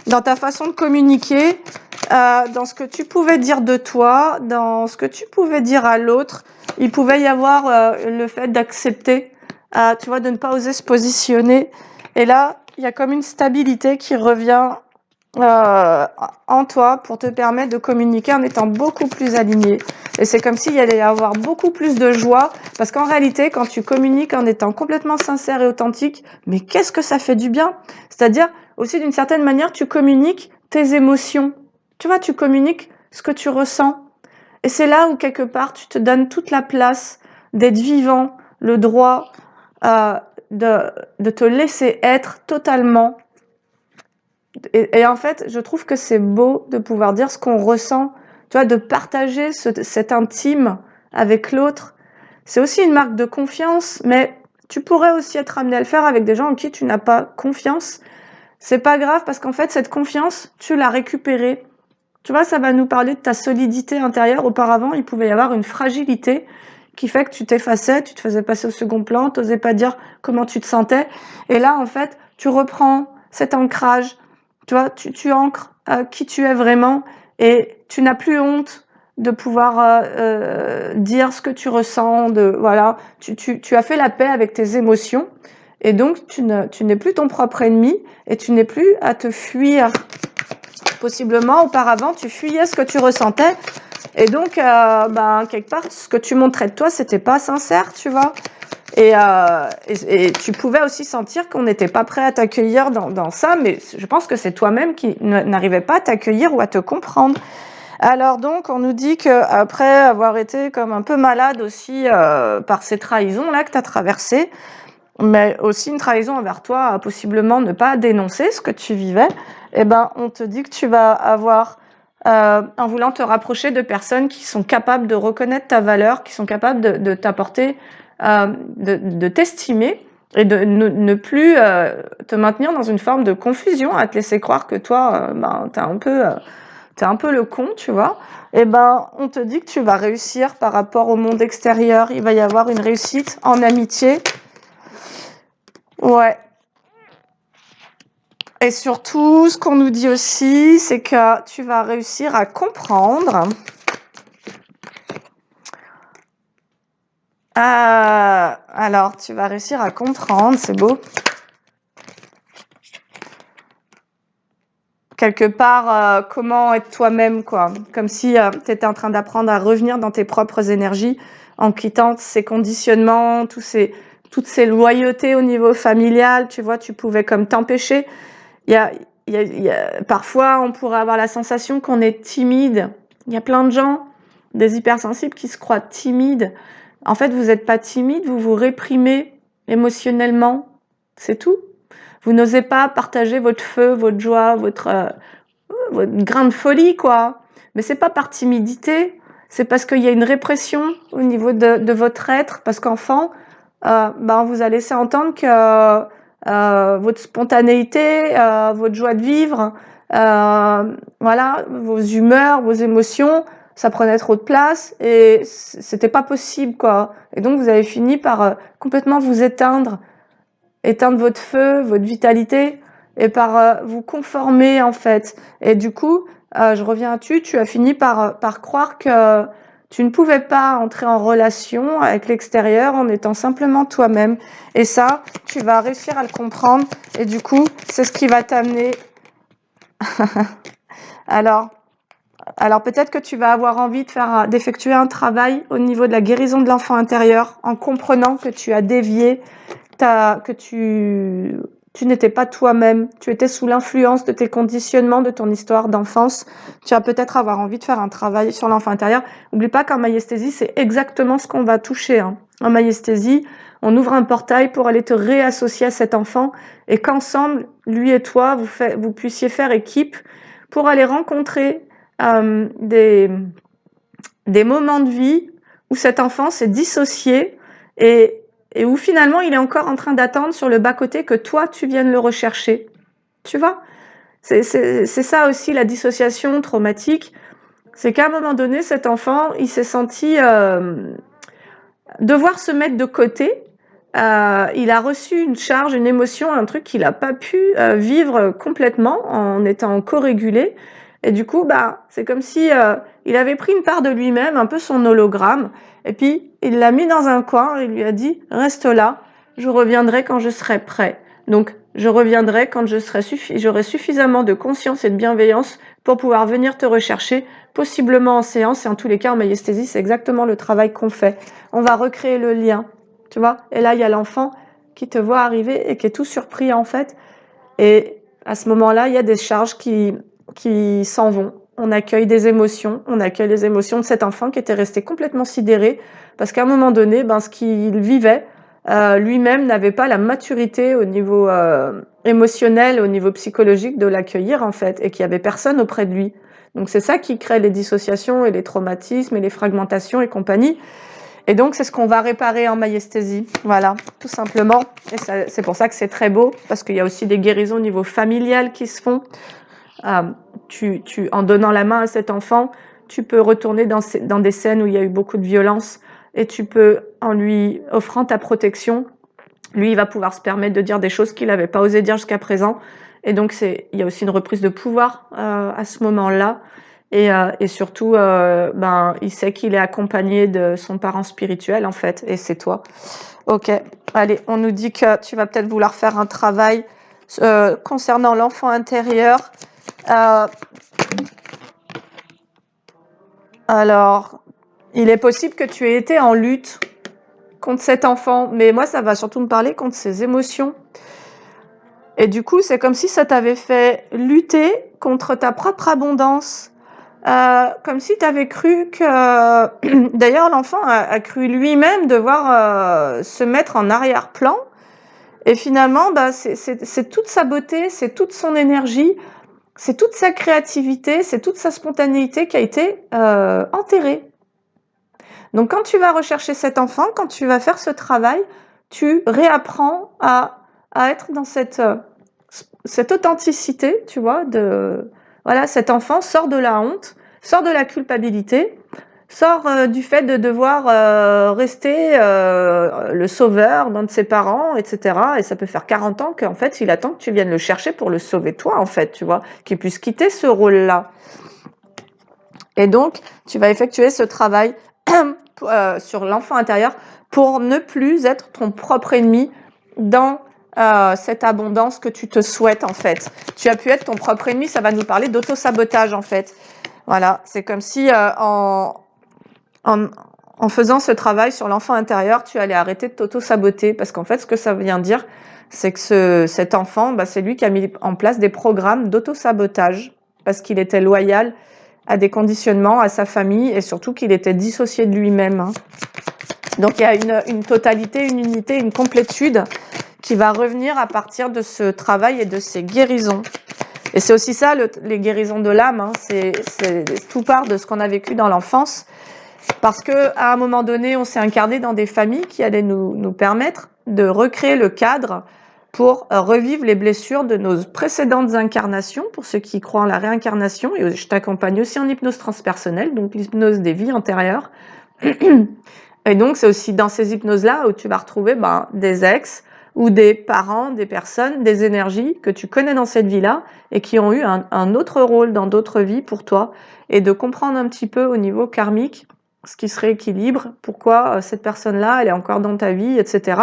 dans ta façon de communiquer, dans ce que tu pouvais dire de toi, dans ce que tu pouvais dire à l'autre. Il pouvait y avoir le fait d'accepter, tu vois, de ne pas oser se positionner. Et là, il y a comme une stabilité qui revient en toi pour te permettre de communiquer en étant beaucoup plus aligné. Et c'est comme s'il y allait y avoir beaucoup plus de joie, parce qu'en réalité, quand tu communiques en étant complètement sincère et authentique, mais qu'est-ce que ça fait du bien? C'est-à-dire, aussi d'une certaine manière, tu communiques tes émotions. Tu vois, tu communiques ce que tu ressens. Et c'est là où, quelque part, tu te donnes toute la place d'être vivant, le droit de te laisser être totalement Et en fait, je trouve que c'est beau de pouvoir dire ce qu'on ressent, tu vois, de partager cet intime avec l'autre. C'est aussi une marque de confiance, mais tu pourrais aussi être amené à le faire avec des gens en qui tu n'as pas confiance. C'est pas grave parce qu'en fait, cette confiance, tu l'as récupérée. Tu vois, ça va nous parler de ta solidité intérieure. Auparavant, il pouvait y avoir une fragilité qui fait que tu t'effaçais, tu te faisais passer au second plan, tu n'osais pas dire comment tu te sentais. Et là, en fait, tu reprends cet ancrage, tu vois, tu ancres qui tu es vraiment et tu n'as plus honte de pouvoir dire ce que tu ressens, voilà, tu as fait la paix avec tes émotions et donc tu n'es plus ton propre ennemi et tu n'es plus à te fuir. Possiblement, auparavant, tu fuyais ce que tu ressentais et donc, quelque part, ce que tu montrais de toi, c'était pas sincère, tu vois. Et tu pouvais aussi sentir qu'on n'était pas prêt à t'accueillir dans ça, mais je pense que c'est toi-même qui n'arrivais pas à t'accueillir ou à te comprendre. Alors donc, on nous dit qu'après avoir été comme un peu malade aussi par ces trahisons-là que tu as traversées, mais aussi une trahison envers toi, possiblement ne pas dénoncer ce que tu vivais, eh ben, on te dit que tu vas avoir, en voulant te rapprocher de personnes qui sont capables de reconnaître ta valeur, qui sont capables de t'apporter, de t'estimer et de ne plus te maintenir dans une forme de confusion, à te laisser croire que toi, t'es un peu le con, tu vois. Eh ben, on te dit que tu vas réussir par rapport au monde extérieur. Il va y avoir une réussite en amitié. Ouais. Et surtout, ce qu'on nous dit aussi, c'est que tu vas réussir à comprendre. Alors, tu vas réussir à comprendre, c'est beau. Quelque part, comment être toi-même, quoi. Comme si tu étais en train d'apprendre à revenir dans tes propres énergies en quittant ces conditionnements, toutes ces loyautés au niveau familial, tu vois, tu pouvais comme t'empêcher. Parfois, on pourrait avoir la sensation qu'on est timide. Il y a plein de gens, des hypersensibles, qui se croient timides. En fait, vous n'êtes pas timide, vous vous réprimez émotionnellement. C'est tout. Vous n'osez pas partager votre feu, votre joie, votre grain de folie, quoi. Mais c'est pas par timidité, c'est parce qu'il y a une répression au niveau de votre être, parce qu'enfant, on vous a laissé entendre que votre spontanéité, votre joie de vivre, voilà, vos humeurs, vos émotions, ça prenait trop de place et c'était pas possible, quoi. Et donc vous avez fini par complètement vous éteindre votre feu, votre vitalité, et par vous conformer, en fait. Et du coup, je reviens à tu as fini par croire que tu ne pouvais pas entrer en relation avec l'extérieur en étant simplement toi-même. Et ça, tu vas réussir à le comprendre. Et du coup, c'est ce qui va t'amener. Alors, alors peut-être que tu vas avoir envie d'effectuer un travail au niveau de la guérison de l'enfant intérieur en comprenant que tu as dévié, que tu n'étais pas toi-même, tu étais sous l'influence de tes conditionnements, de ton histoire d'enfance. Tu vas peut-être avoir envie de faire un travail sur l'enfant intérieur. N'oublie pas qu'en maïesthésie, c'est exactement ce qu'on va toucher, hein. En maïesthésie, on ouvre un portail pour aller te réassocier à cet enfant et qu'ensemble, lui et toi, vous puissiez faire équipe pour aller rencontrer des moments de vie où cet enfant s'est dissocié et où finalement il est encore en train d'attendre sur le bas-côté que toi tu viennes le rechercher. Tu vois? C'est ça aussi la dissociation traumatique, c'est qu'à un moment donné, cet enfant, il s'est senti devoir se mettre de côté. Il a reçu une charge, une émotion, un truc qu'il n'a pas pu vivre complètement en étant co-régulé. Et du coup, c'est comme si il avait pris une part de lui-même, un peu son hologramme, et puis il l'a mis dans un coin et il lui a dit « Reste là, je reviendrai quand je serai prêt. » Donc, je reviendrai quand j'aurai suffisamment de conscience et de bienveillance pour pouvoir venir te rechercher, possiblement en séance, et en tous les cas, en maïesthésie, c'est exactement le travail qu'on fait. On va recréer le lien, tu vois. Et là, il y a l'enfant qui te voit arriver et qui est tout surpris, en fait. Et à ce moment-là, il y a des charges qui s'en vont. On accueille des émotions, on accueille les émotions de cet enfant qui était resté complètement sidéré, parce qu'à un moment donné, ce qu'il vivait, lui-même n'avait pas la maturité au niveau émotionnel, au niveau psychologique de l'accueillir en fait, et qu'il y avait personne auprès de lui. Donc c'est ça qui crée les dissociations et les traumatismes et les fragmentations et compagnie. Et donc c'est ce qu'on va réparer en maïesthésie, voilà, tout simplement. Et c'est pour ça que c'est très beau, parce qu'il y a aussi des guérisons au niveau familial qui se font. En donnant la main à cet enfant, tu peux retourner dans des scènes où il y a eu beaucoup de violence, et tu peux, en lui offrant ta protection, lui, il va pouvoir se permettre de dire des choses qu'il n'avait pas osé dire jusqu'à présent. Et donc, il y a aussi une reprise de pouvoir à ce moment-là. Et surtout, il sait qu'il est accompagné de son parent spirituel, en fait, et c'est toi. Ok, allez, on nous dit que tu vas peut-être vouloir faire un travail concernant l'enfant intérieur. Alors, il est possible que tu aies été en lutte contre cet enfant, mais moi, ça va surtout me parler contre ses émotions. Et du coup, c'est comme si ça t'avait fait lutter contre ta propre abondance. Comme si tu avais cru que... D'ailleurs, l'enfant a cru lui-même devoir se mettre en arrière-plan. Et finalement, c'est toute sa beauté, c'est toute son énergie, c'est toute sa créativité, c'est toute sa spontanéité qui a été enterrée. Donc quand tu vas rechercher cet enfant, quand tu vas faire ce travail, tu réapprends à être dans cette authenticité, tu vois, voilà, cet enfant sort de la honte, sort de la culpabilité, sort du fait de devoir rester le sauveur d'un de ses parents, etc. Et ça peut faire 40 ans qu'en fait, il attend que tu viennes le chercher pour le sauver toi, en fait, tu vois, qu'il puisse quitter ce rôle-là. Et donc, tu vas effectuer ce travail sur l'enfant intérieur pour ne plus être ton propre ennemi dans cette abondance que tu te souhaites, en fait. Tu as pu être ton propre ennemi, ça va nous parler d'auto-sabotage, en fait. Voilà, c'est comme si en faisant ce travail sur l'enfant intérieur, tu allais arrêter de t'auto-saboter, parce qu'en fait, ce que ça vient dire, c'est que cet enfant, c'est lui qui a mis en place des programmes d'auto-sabotage, parce qu'il était loyal à des conditionnements, à sa famille, et surtout qu'il était dissocié de lui-même. Hein. Donc il y a une totalité, une unité, une complétude qui va revenir à partir de ce travail et de ces guérisons. Et c'est aussi ça, les guérisons de l'âme, hein. C'est tout part de ce qu'on a vécu dans l'enfance, parce qu'à un moment donné, on s'est incarné dans des familles qui allaient nous permettre de recréer le cadre pour revivre les blessures de nos précédentes incarnations, pour ceux qui croient en la réincarnation. Et je t'accompagne aussi en hypnose transpersonnelle, donc l'hypnose des vies antérieures. Et donc, c'est aussi dans ces hypnoses-là où tu vas retrouver des ex ou des parents, des personnes, des énergies que tu connais dans cette vie-là et qui ont eu un autre rôle dans d'autres vies pour toi, et de comprendre un petit peu au niveau karmique ce qui se rééquilibre, pourquoi cette personne-là, elle est encore dans ta vie, etc.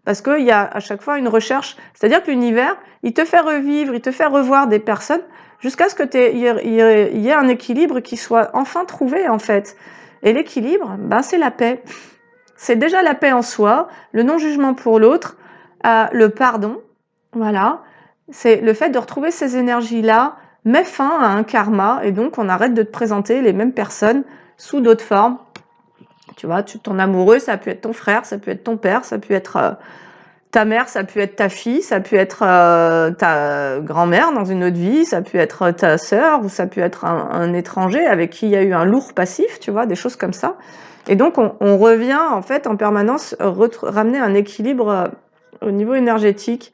Parce qu'il y a à chaque fois une recherche, c'est-à-dire que l'univers, il te fait revivre, il te fait revoir des personnes jusqu'à ce que il y ait un équilibre qui soit enfin trouvé, en fait. Et l'équilibre, c'est la paix. C'est déjà la paix en soi, le non-jugement pour l'autre, le pardon, voilà. C'est le fait de retrouver ces énergies-là, met fin à un karma, et donc on arrête de te présenter les mêmes personnes sous d'autres formes. Tu vois, ton amoureux, ça peut être ton frère, ça peut être ton père, ça peut être ta mère, ça peut être ta fille, ça peut être ta grand-mère dans une autre vie, ça peut être ta sœur, ou ça peut être un étranger avec qui il y a eu un lourd passif, tu vois, des choses comme ça. Et donc on revient en fait en permanence ramener un équilibre au niveau énergétique,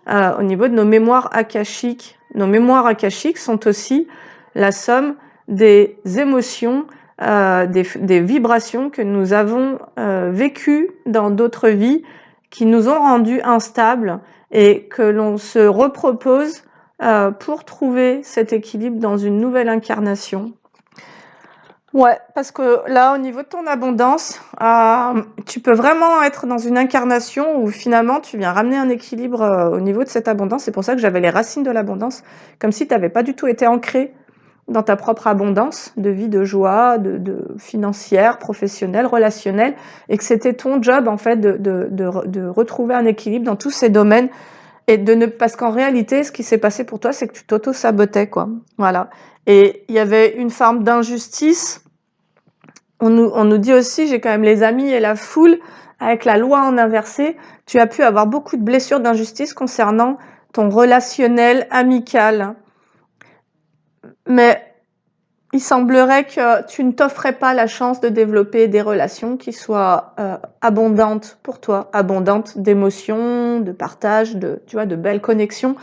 au niveau de nos mémoires akashiques. Nos mémoires akashiques sont aussi la somme des émotions, des vibrations que nous avons vécues dans d'autres vies, qui nous ont rendus instables, et que l'on se repropose pour trouver cet équilibre dans une nouvelle incarnation. Ouais, parce que là, au niveau de ton abondance, tu peux vraiment être dans une incarnation où finalement tu viens ramener un équilibre au niveau de cette abondance. C'est pour ça que j'avais les racines de l'abondance, comme si tu n'avais pas du tout été ancré dans ta propre abondance de vie, de joie, de financière, professionnelle, relationnelle, et que c'était ton job en fait de retrouver un équilibre dans tous ces domaines, et parce qu'en réalité, ce qui s'est passé pour toi, c'est que tu t'auto-sabotais, quoi. Voilà. Et il y avait une forme d'injustice. On nous dit aussi, j'ai quand même les amis et la foule. avec la loi en inversé, tu as pu avoir beaucoup de blessures d'injustice concernant ton relationnel amical. Mais il semblerait que tu ne t'offrais pas la chance de développer des relations qui soient abondantes pour toi, abondantes d'émotions, de partage, tu vois, de belles connexions.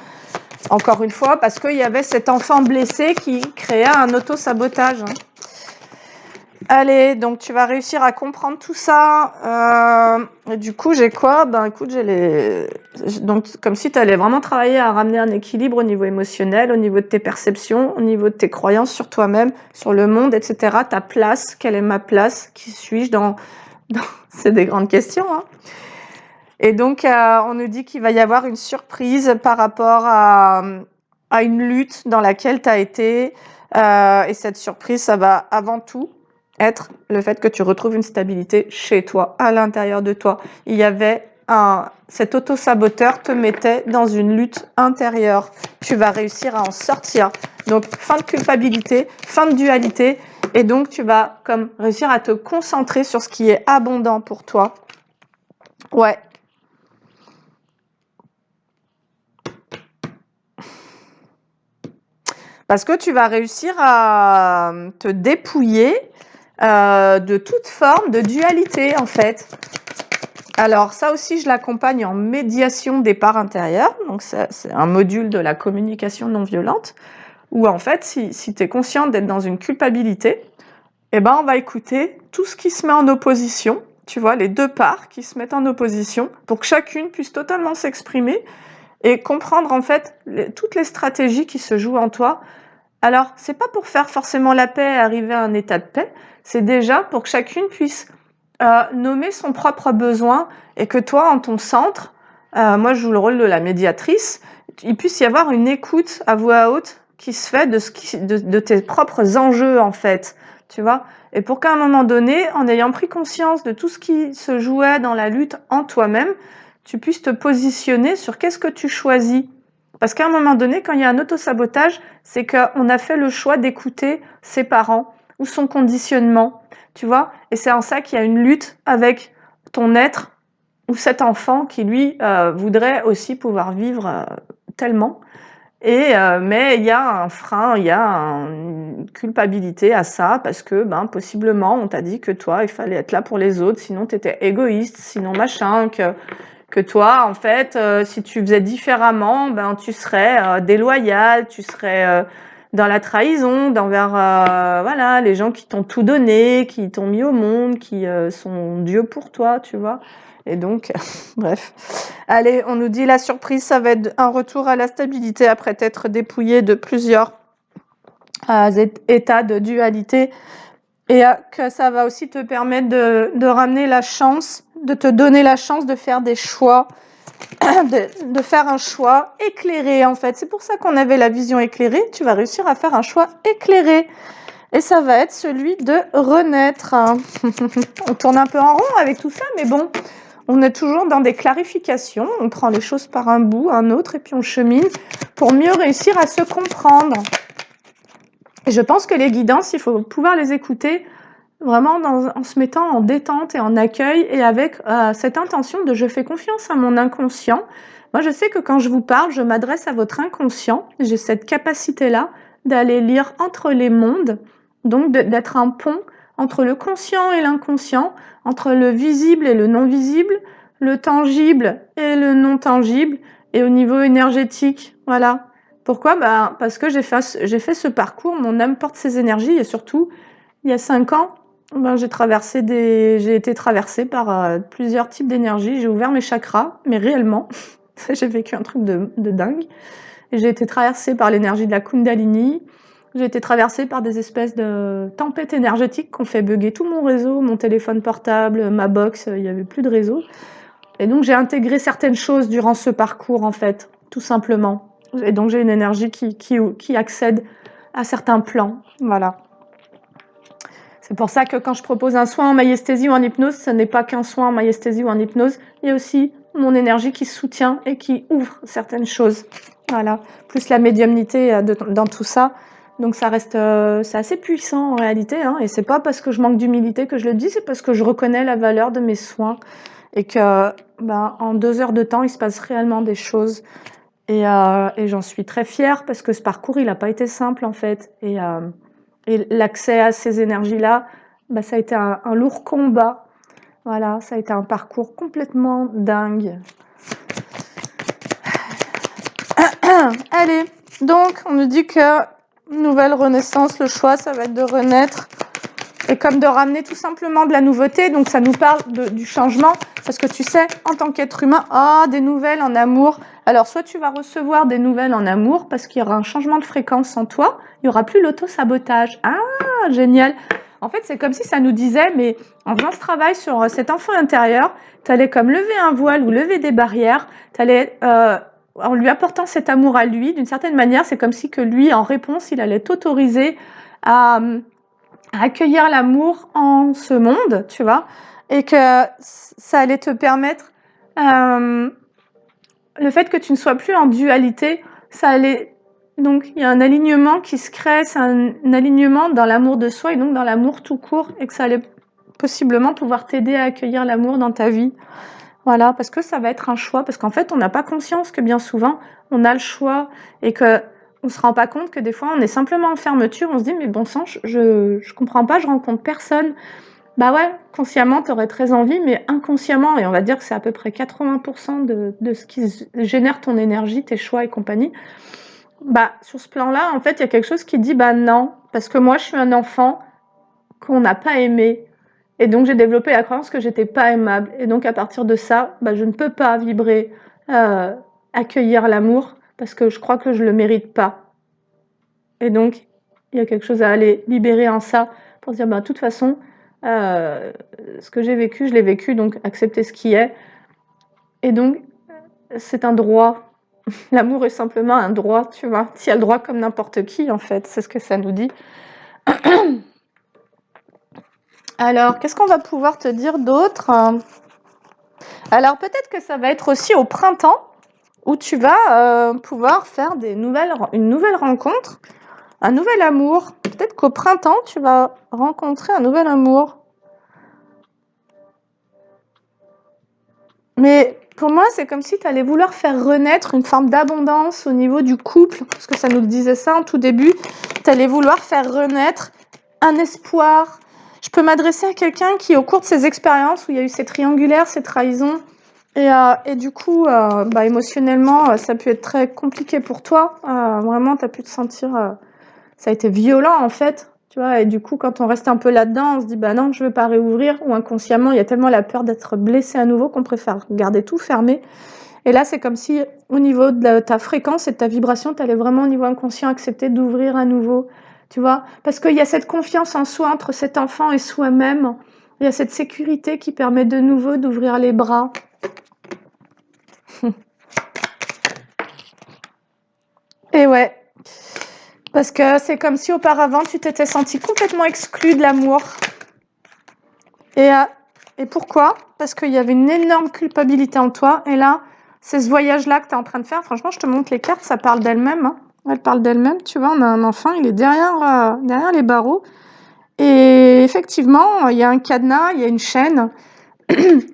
Encore une fois, parce qu'il y avait cet enfant blessé qui créa un auto-sabotage. Allez, donc tu vas réussir à comprendre tout ça. Et du coup, j'ai quoi? Ben écoute, donc comme si tu allais vraiment travailler à ramener un équilibre au niveau émotionnel, au niveau de tes perceptions, au niveau de tes croyances sur toi-même, sur le monde, etc. Ta place, quelle est ma place? Qui suis-je dans... C'est des grandes questions, hein. Et donc, on nous dit qu'il va y avoir une surprise par rapport à une lutte dans laquelle tu as été. Et cette surprise, ça va avant tout être le fait que tu retrouves une stabilité chez toi, à l'intérieur de toi. Il y avait cet auto-saboteur te mettait dans une lutte intérieure. Tu vas réussir à en sortir. Donc, fin de culpabilité, fin de dualité. Et donc, tu vas comme réussir à te concentrer sur ce qui est abondant pour toi. Ouais. Parce que tu vas réussir à te dépouiller de toute forme de dualité, en fait. Alors, ça aussi, je l'accompagne en médiation des parts intérieures. Donc, c'est un module de la communication non violente, où, en fait, si tu es consciente d'être dans une culpabilité, eh ben, on va écouter tout ce qui se met en opposition, tu vois, les deux parts qui se mettent en opposition, pour que chacune puisse totalement s'exprimer et comprendre, en fait, toutes les stratégies qui se jouent en toi. Alors, c'est pas pour faire forcément la paix et arriver à un état de paix, c'est déjà pour que chacune puisse nommer son propre besoin et que toi, en ton centre, moi je joue le rôle de la médiatrice, il puisse y avoir une écoute à voix haute qui se fait de tes propres enjeux, en fait, tu vois. Et pour qu'à un moment donné, en ayant pris conscience de tout ce qui se jouait dans la lutte en toi-même, tu puisses te positionner sur qu'est-ce que tu choisis. Parce qu'à un moment donné, quand il y a un autosabotage, c'est qu'on a fait le choix d'écouter ses parents ou son conditionnement, tu vois. Et c'est en ça qu'il y a une lutte avec ton être ou cet enfant qui, lui, voudrait aussi pouvoir vivre tellement. Mais il y a un frein, il y a une culpabilité à ça parce que possiblement on t'a dit que toi, il fallait être là pour les autres, sinon tu étais égoïste, sinon machin, que toi, en fait, si tu faisais différemment, tu serais déloyal, tu serais dans la trahison envers voilà, les gens qui t'ont tout donné, qui t'ont mis au monde, qui sont Dieu pour toi, tu vois. Et donc, bref. Allez, on nous dit la surprise, ça va être un retour à la stabilité après t'être dépouillé de plusieurs états de dualité. Et que ça va aussi te permettre de ramener la chance, de te donner la chance de faire des choix, de faire un choix éclairé, en fait. C'est pour ça qu'on avait la vision éclairée. Tu vas réussir à faire un choix éclairé. Et ça va être celui de renaître. On tourne un peu en rond avec tout ça, mais bon, on est toujours dans des clarifications. On prend les choses par un bout, un autre, et puis on chemine pour mieux réussir à se comprendre. Et je pense que les guidances, il faut pouvoir les écouter vraiment en se mettant en détente et en accueil et avec cette intention de je fais confiance à mon inconscient. Moi, je sais que quand je vous parle, je m'adresse à votre inconscient. J'ai cette capacité-là d'aller lire entre les mondes, donc d'être un pont entre le conscient et l'inconscient, entre le visible et le non visible, le tangible et le non tangible, et au niveau énergétique, voilà. Pourquoi? Parce que j'ai fait ce parcours, mon âme porte ses énergies, et surtout, il y a 5 ans, j'ai été traversée par plusieurs types d'énergie. J'ai ouvert mes chakras, mais réellement, j'ai vécu un truc de dingue. Et j'ai été traversée par l'énergie de la Kundalini. J'ai été traversée par des espèces de tempêtes énergétiques qui ont fait bugger tout mon réseau, mon téléphone portable, ma box, il n'y avait plus de réseau. Et donc j'ai intégré certaines choses durant ce parcours, en fait, tout simplement. Et donc j'ai une énergie qui accède à certains plans, voilà. C'est pour ça que quand je propose un soin en maïesthésie ou en hypnose, ce n'est pas qu'un soin en maïesthésie ou en hypnose, il y a aussi mon énergie qui soutient et qui ouvre certaines choses. Voilà, plus la médiumnité dans tout ça. Donc ça reste, c'est assez puissant en réalité, hein, et c'est pas parce que je manque d'humilité que je le dis, c'est parce que je reconnais la valeur de mes soins et que ben, en 2 heures de temps, il se passe réellement des choses. Et j'en suis très fière parce que ce parcours, il n'a pas été simple en fait. Et l'accès à ces énergies-là, bah, ça a été un lourd combat. Voilà, ça a été un parcours complètement dingue. Allez, donc on nous dit que nouvelle renaissance, le choix, ça va être de renaître. Et comme de ramener tout simplement de la nouveauté, donc ça nous parle du changement, parce que tu sais, en tant qu'être humain, des nouvelles en amour. Alors soit tu vas recevoir des nouvelles en amour, parce qu'il y aura un changement de fréquence en toi, il n'y aura plus l'auto-sabotage. Ah, génial. En fait, c'est comme si ça nous disait, mais en faisant ce travail sur cet enfant intérieur, tu allais comme lever un voile ou lever des barrières, tu allais... en lui apportant cet amour à lui, d'une certaine manière, c'est comme si que lui, en réponse, il allait t'autoriser à accueillir l'amour en ce monde, tu vois, et que ça allait te permettre, le fait que tu ne sois plus en dualité, ça allait, donc il y a un alignement qui se crée, c'est un alignement dans l'amour de soi et donc dans l'amour tout court, et que ça allait possiblement pouvoir t'aider à accueillir l'amour dans ta vie. Voilà, parce que ça va être un choix, parce qu'en fait, on n'a pas conscience que bien souvent, on a le choix et que on se rend pas compte que des fois, on est simplement en fermeture, on se dit, mais bon sang, je comprends pas, je rencontre personne. Bah ouais, consciemment, tu aurais très envie, mais inconsciemment, et on va dire que c'est à peu près 80% de ce qui génère ton énergie, tes choix et compagnie, bah sur ce plan-là, en fait, il y a quelque chose qui dit, bah non, parce que moi, je suis un enfant qu'on n'a pas aimé, et donc j'ai développé la croyance que j'étais pas aimable. Et donc à partir de ça, bah, je ne peux pas vibrer, accueillir l'amour parce que je crois que je le mérite pas. Et donc il y a quelque chose à aller libérer en ça pour se dire bah de toute façon, ce que j'ai vécu, je l'ai vécu, donc accepter ce qui est. Et donc c'est un droit. L'amour est simplement un droit, tu vois. Tu as le droit comme n'importe qui en fait, c'est ce que ça nous dit. Alors, qu'est-ce qu'on va pouvoir te dire d'autre? Alors peut-être que ça va être aussi au printemps où tu vas pouvoir faire une nouvelle rencontre, un nouvel amour. Peut-être qu'au printemps, tu vas rencontrer un nouvel amour. Mais pour moi, c'est comme si tu allais vouloir faire renaître une forme d'abondance au niveau du couple, parce que ça nous le disait ça en tout début. Tu allais vouloir faire renaître un espoir. Je peux m'adresser à quelqu'un qui, au cours de ses expériences où il y a eu ces triangulaires, ces trahisons, et du coup, bah, émotionnellement, ça a pu être très compliqué pour toi. Vraiment, tu as pu te sentir... ça a été violent, en fait. Tu vois, et du coup, quand on reste un peu là-dedans, on se dit, bah non, je veux pas réouvrir. Ou inconsciemment, il y a tellement la peur d'être blessé à nouveau qu'on préfère garder tout fermé. Et là, c'est comme si, au niveau de ta fréquence et de ta vibration, tu allais vraiment, au niveau inconscient, accepter d'ouvrir à nouveau. Tu vois, parce qu'il y a cette confiance en soi entre cet enfant et soi-même. Il y a cette sécurité qui permet de nouveau d'ouvrir les bras. Et ouais, parce que c'est comme si auparavant tu t'étais senti complètement exclu de l'amour. Et pourquoi? Parce qu'il y avait une énorme culpabilité en toi. Et là, c'est ce voyage-là que tu es en train de faire. Franchement, je te montre les cartes, ça parle d'elle-même. Hein. Elle parle d'elle-même. Tu vois, on a un enfant, il est derrière les barreaux. Et effectivement, il y a un cadenas, il y a une chaîne.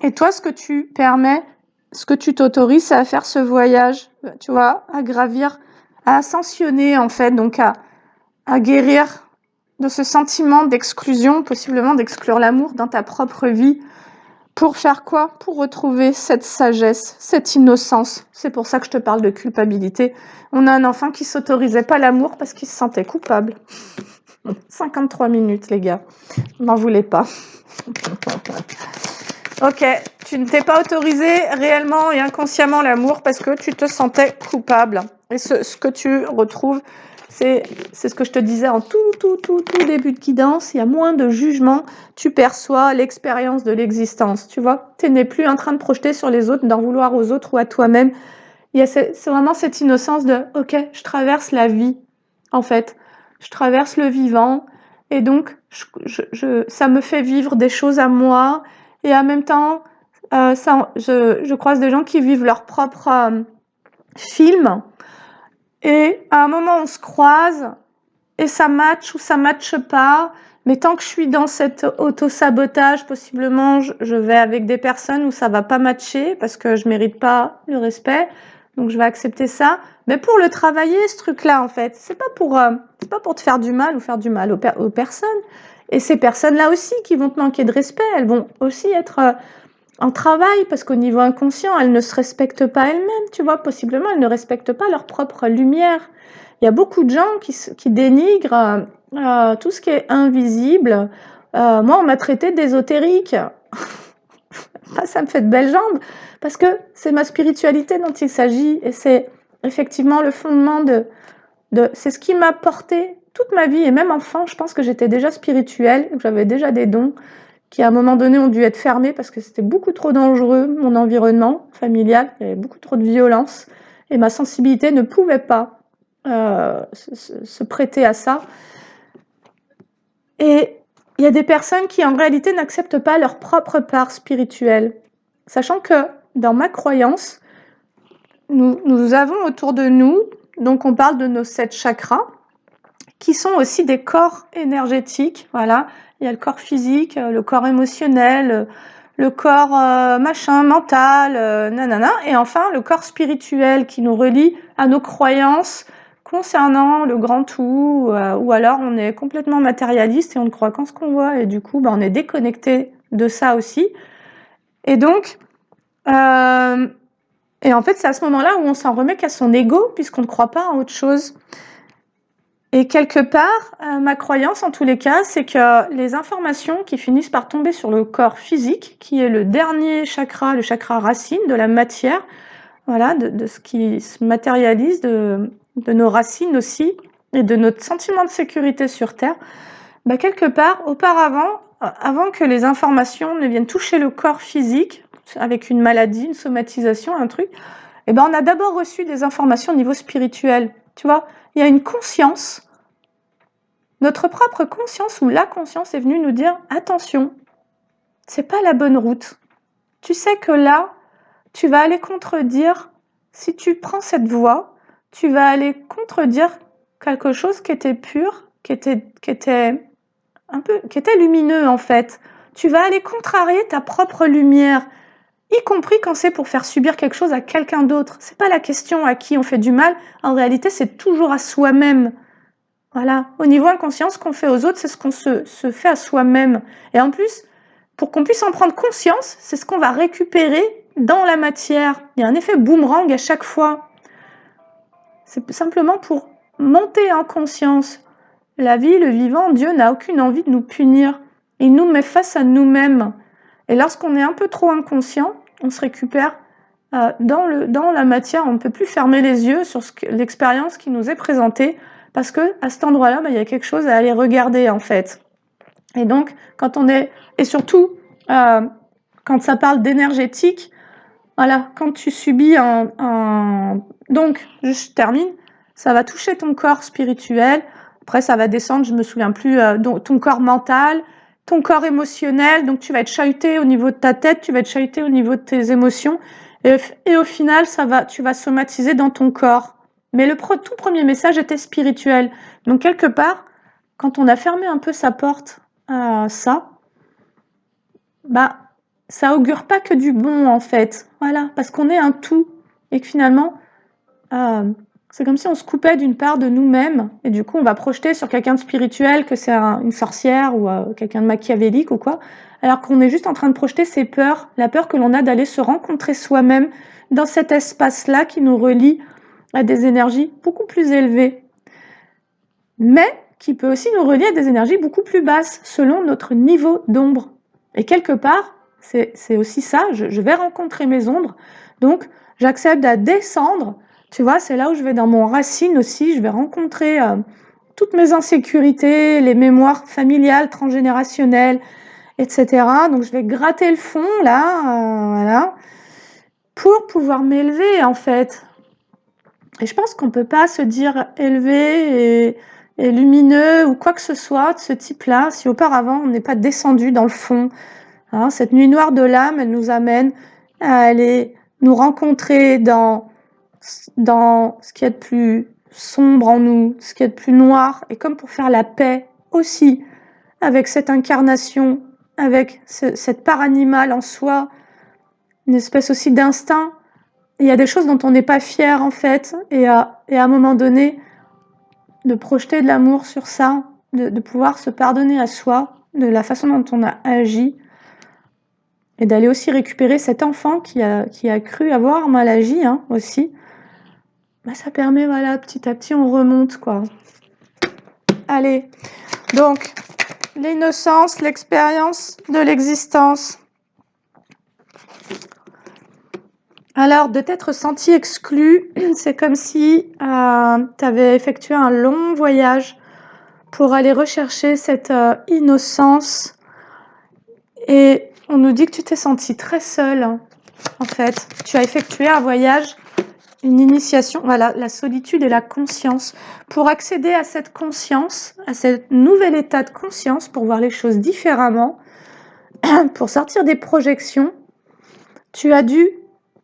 Et toi, ce que tu permets, ce que tu t'autorises, c'est à faire ce voyage, tu vois, à gravir, à ascensionner, en fait, donc à guérir de ce sentiment d'exclusion, possiblement d'exclure l'amour dans ta propre vie. Pour faire quoi? Pour retrouver cette sagesse, cette innocence. C'est pour ça que je te parle de culpabilité. On a un enfant qui s'autorisait pas l'amour parce qu'il se sentait coupable. 53 minutes, les gars. N'en voulez pas. Ok, tu ne t'es pas autorisé réellement et inconsciemment l'amour parce que tu te sentais coupable. Et ce que tu retrouves, c'est ce que je te disais en tout début de guidance. Il y a moins de jugement. Tu perçois l'expérience de l'existence. Tu vois, tu n'es plus en train de projeter sur les autres, d'en vouloir aux autres ou à toi-même. C'est vraiment cette innocence de « Ok, je traverse la vie, en fait. Je traverse le vivant. Et donc, ça me fait vivre des choses à moi. Et en même temps, je croise des gens qui vivent leur propre film. Et à un moment, on se croise. et ça match ou ça matche pas. Mais tant que je suis dans cet auto-sabotage, possiblement, je vais avec des personnes où ça va pas matcher parce que je mérite pas le respect. Donc, je vais accepter ça. Mais pour le travailler, ce truc-là, en fait, c'est pas pour te faire du mal ou faire du mal aux personnes. Et ces personnes-là aussi qui vont te manquer de respect, elles vont aussi être en travail parce qu'au niveau inconscient, elles ne se respectent pas elles-mêmes, tu vois. Possiblement, elles ne respectent pas leur propre lumière. Il y a beaucoup de gens qui dénigrent tout ce qui est invisible. Moi, on m'a traité d'ésotérique. Ça me fait de belles jambes parce que c'est ma spiritualité dont il s'agit et c'est effectivement le fondement c'est ce qui m'a porté toute ma vie et même enfant, je pense que j'étais déjà spirituelle, que j'avais déjà des dons qui à un moment donné ont dû être fermés parce que c'était beaucoup trop dangereux, mon environnement familial, il y avait beaucoup trop de violence et ma sensibilité ne pouvait pas se prêter à ça. Et il y a des personnes qui en réalité n'acceptent pas leur propre part spirituelle, sachant que dans ma croyance, nous avons autour de nous, donc on parle de nos 7 chakras, qui sont aussi des corps énergétiques, voilà. Il y a le corps physique, le corps émotionnel, le corps mental, nanana, et enfin le corps spirituel qui nous relie à nos croyances concernant le grand tout, ou alors on est complètement matérialiste et on ne croit qu'en ce qu'on voit, et du coup on est déconnecté de ça aussi. Et donc, et en fait c'est à ce moment-là où on s'en remet qu'à son ego, puisqu'on ne croit pas en autre chose. Et quelque part, ma croyance en tous les cas, c'est que les informations qui finissent par tomber sur le corps physique, qui est le dernier chakra, le chakra racine de la matière, voilà, de ce qui se matérialise, de nos racines aussi, et de notre sentiment de sécurité sur Terre, bah quelque part, auparavant, avant que les informations ne viennent toucher le corps physique, avec une maladie, une somatisation, un truc, eh ben on a d'abord reçu des informations au niveau spirituel. Tu vois, il y a une conscience. Notre propre conscience ou la conscience est venue nous dire « Attention, c'est pas la bonne route. Tu sais que là, tu vas aller contredire, si tu prends cette voie, tu vas aller contredire quelque chose qui était pur, qui était lumineux en fait. Tu vas aller contrarier ta propre lumière, y compris quand c'est pour faire subir quelque chose à quelqu'un d'autre. C'est pas la question à qui on fait du mal, en réalité c'est toujours à soi-même. Voilà, au niveau inconscient, ce qu'on fait aux autres, c'est ce qu'on se fait à soi-même. Et en plus, pour qu'on puisse en prendre conscience, c'est ce qu'on va récupérer dans la matière. Il y a un effet boomerang à chaque fois. C'est simplement pour monter en conscience. La vie, le vivant, Dieu n'a aucune envie de nous punir. Il nous met face à nous-mêmes. Et lorsqu'on est un peu trop inconscient, on se récupère dans la matière. On ne peut plus fermer les yeux sur l'expérience qui nous est présentée. Parce que à cet endroit-là, il y a quelque chose à aller regarder en fait. Et donc, et surtout, quand ça parle d'énergétique, voilà, quand tu subis donc, je termine, ça va toucher ton corps spirituel, après ça va descendre, je me souviens plus, donc, ton corps mental, ton corps émotionnel, donc tu vas être chahuté au niveau de ta tête, tu vas être chahuté au niveau de tes émotions, et au final, tu vas somatiser dans ton corps. Mais le tout premier message était spirituel. Donc quelque part, quand on a fermé un peu sa porte à ça, bah ça augure pas que du bon en fait. Voilà, parce qu'on est un tout et que finalement, c'est comme si on se coupait d'une part de nous-mêmes et du coup on va projeter sur quelqu'un de spirituel que c'est une sorcière ou quelqu'un de machiavélique ou quoi, alors qu'on est juste en train de projeter ses peurs, la peur que l'on a d'aller se rencontrer soi-même dans cet espace-là qui nous relie à des énergies beaucoup plus élevées, mais qui peut aussi nous relier à des énergies beaucoup plus basses, selon notre niveau d'ombre. Et quelque part, c'est aussi ça, je vais rencontrer mes ombres, donc j'accepte à descendre, tu vois, c'est là où je vais dans mon racine aussi, je vais rencontrer toutes mes insécurités, les mémoires familiales, transgénérationnelles, etc. Donc je vais gratter le fond, là, voilà, pour pouvoir m'élever, en fait. Et je pense qu'on ne peut pas se dire élevé et lumineux ou quoi que ce soit de ce type-là si auparavant on n'est pas descendu dans le fond. Hein, cette nuit noire de l'âme, elle nous amène à aller nous rencontrer dans ce qu'il y a de plus sombre en nous, ce qu'il y a de plus noir, et comme pour faire la paix aussi avec cette incarnation, avec cette part animale en soi, une espèce aussi d'instinct. Il y a des choses dont on n'est pas fier en fait, et à un moment donné, de projeter de l'amour sur ça, de pouvoir se pardonner à soi, de la façon dont on a agi, et d'aller aussi récupérer cet enfant qui a cru avoir mal agi aussi. Bah, ça permet, voilà, petit à petit, on remonte, quoi. Allez, donc, l'innocence, l'expérience de l'existence. Alors, de t'être senti exclu, c'est comme si tu avais effectué un long voyage pour aller rechercher cette innocence. Et on nous dit que tu t'es senti très seule, en fait. Tu as effectué un voyage, une initiation, voilà, la solitude et la conscience. Pour accéder à cette conscience, à ce nouvel état de conscience, pour voir les choses différemment, pour sortir des projections, tu as dû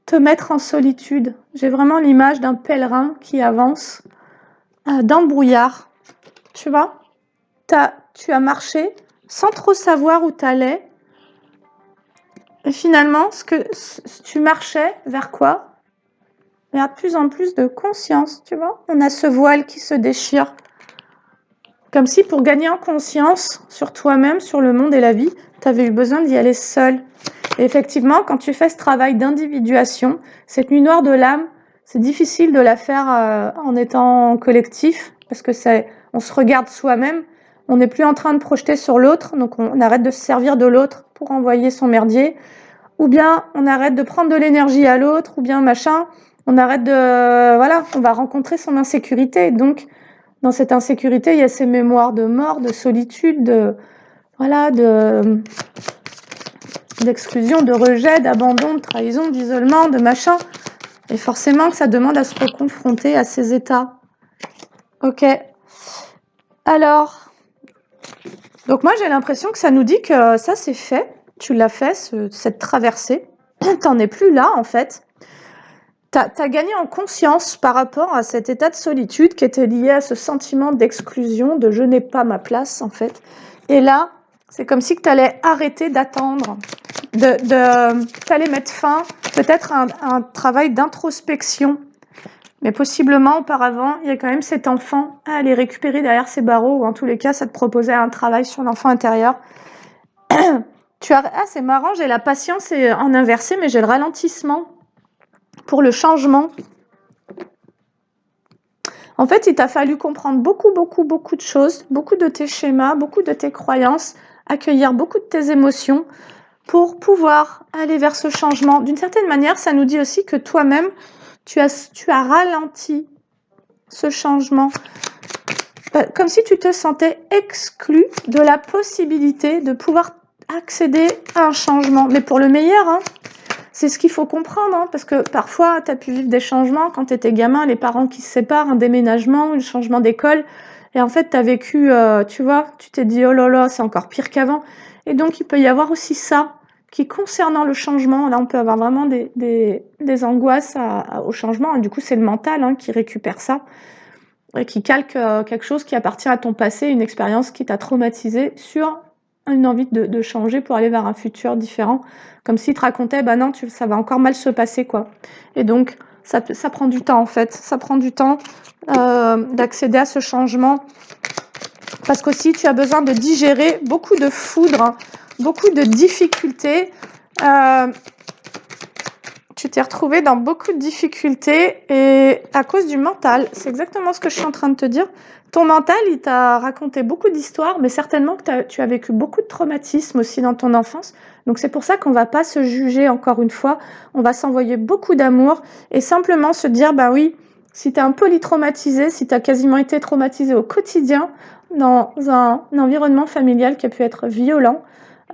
te mettre en solitude. J'ai vraiment l'image d'un pèlerin qui avance dans le brouillard. Tu vois, tu as marché sans trop savoir où tu allais. Et finalement, tu marchais vers quoi? Vers de plus en plus de conscience, tu vois. On a ce voile qui se déchire. Comme si pour gagner en conscience sur toi-même, sur le monde et la vie, tu avais eu besoin d'y aller seul. Et effectivement, quand tu fais ce travail d'individuation, cette nuit noire de l'âme, c'est difficile de la faire en étant collectif, parce que on se regarde soi-même, on n'est plus en train de projeter sur l'autre, donc on arrête de se servir de l'autre pour envoyer son merdier, ou bien on arrête de prendre de l'énergie à l'autre, ou bien machin, on arrête de... Voilà, on va rencontrer son insécurité. Donc, dans cette insécurité, il y a ces mémoires de mort, de solitude, d'exclusion, de rejet, d'abandon, de trahison, d'isolement, de machin. Et forcément que ça demande à se reconfronter à ces états. Ok. Alors, donc moi j'ai l'impression que ça nous dit que ça c'est fait. Tu l'as fait, cette traversée. T'en es plus là en fait. T'as gagné en conscience par rapport à cet état de solitude qui était lié à ce sentiment d'exclusion, de je n'ai pas ma place en fait. Et là, c'est comme si tu allais arrêter d'attendre, t'allais mettre fin peut-être à un travail d'introspection. Mais possiblement, auparavant, il y a quand même cet enfant à aller récupérer derrière ses barreaux, ou en tous les cas, ça te proposait un travail sur l'enfant intérieur. C'est marrant, j'ai la patience en inversé, mais j'ai le ralentissement pour le changement. En fait, il t'a fallu comprendre beaucoup de choses, beaucoup de tes schémas, beaucoup de tes croyances, accueillir beaucoup de tes émotions pour pouvoir aller vers ce changement. D'une certaine manière, ça nous dit aussi que toi-même, tu as ralenti ce changement. Comme si tu te sentais exclu de la possibilité de pouvoir accéder à un changement. Mais pour le meilleur, c'est ce qu'il faut comprendre, parce que parfois, tu as pu vivre des changements quand tu étais gamin, les parents qui se séparent, un déménagement, un changement d'école, et en fait, tu as vécu, tu vois, tu t'es dit, oh là là, c'est encore pire qu'avant. Et donc, il peut y avoir aussi ça, qui concernant le changement, là, on peut avoir vraiment des angoisses au changement, et du coup, c'est le mental qui récupère ça, et qui calque quelque chose qui appartient à ton passé, une expérience qui t'a traumatisé sur une envie de changer pour aller vers un futur différent, comme s'il te racontait, bah non, ça va encore mal se passer, quoi. Et donc, ça prend du temps, en fait. Ça prend du temps d'accéder à ce changement, parce qu'aussi, tu as besoin de digérer beaucoup de foudre, beaucoup de difficultés. Tu t'es retrouvé dans beaucoup de difficultés, et à cause du mental, c'est exactement ce que je suis en train de te dire. Ton mental, il t'a raconté beaucoup d'histoires, mais certainement que tu as vécu beaucoup de traumatismes aussi dans ton enfance. Donc c'est pour ça qu'on va pas se juger encore une fois. On va s'envoyer beaucoup d'amour et simplement se dire, bah oui, si tu es un polytraumatisé, si tu as quasiment été traumatisé au quotidien dans un environnement familial qui a pu être violent,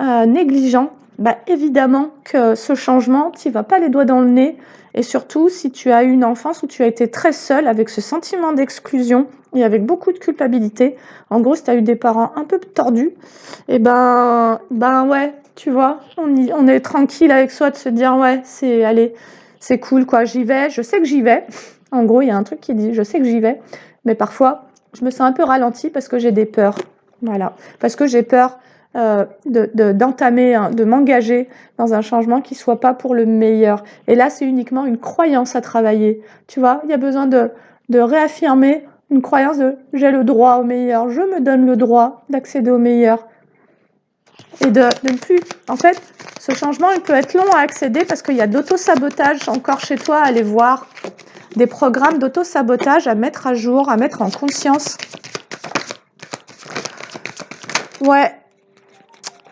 négligent, bah évidemment que ce changement, tu vas pas les doigts dans le nez. Et surtout, si tu as eu une enfance où tu as été très seule, avec ce sentiment d'exclusion et avec beaucoup de culpabilité, en gros, si tu as eu des parents un peu tordus, et ben ouais, tu vois, on est tranquille avec soi de se dire, ouais, allez, c'est cool, quoi, j'y vais, je sais que j'y vais. En gros, il y a un truc qui dit: «Je sais que j'y vais, mais parfois, je me sens un peu ralentie parce que j'ai des peurs». Voilà. Parce que j'ai peur, d'entamer de m'engager dans un changement qui soit pas pour le meilleur. Et là, c'est uniquement une croyance à travailler. Tu vois? Il y a besoin de réaffirmer une croyance de: «J'ai le droit au meilleur, je me donne le droit d'accéder au meilleur». Et de ne plus... En fait, ce changement, il peut être long à accéder parce qu'il y a d'auto-sabotage encore chez toi à aller voir, des programmes d'auto-sabotage à mettre à jour, à mettre en conscience. Ouais.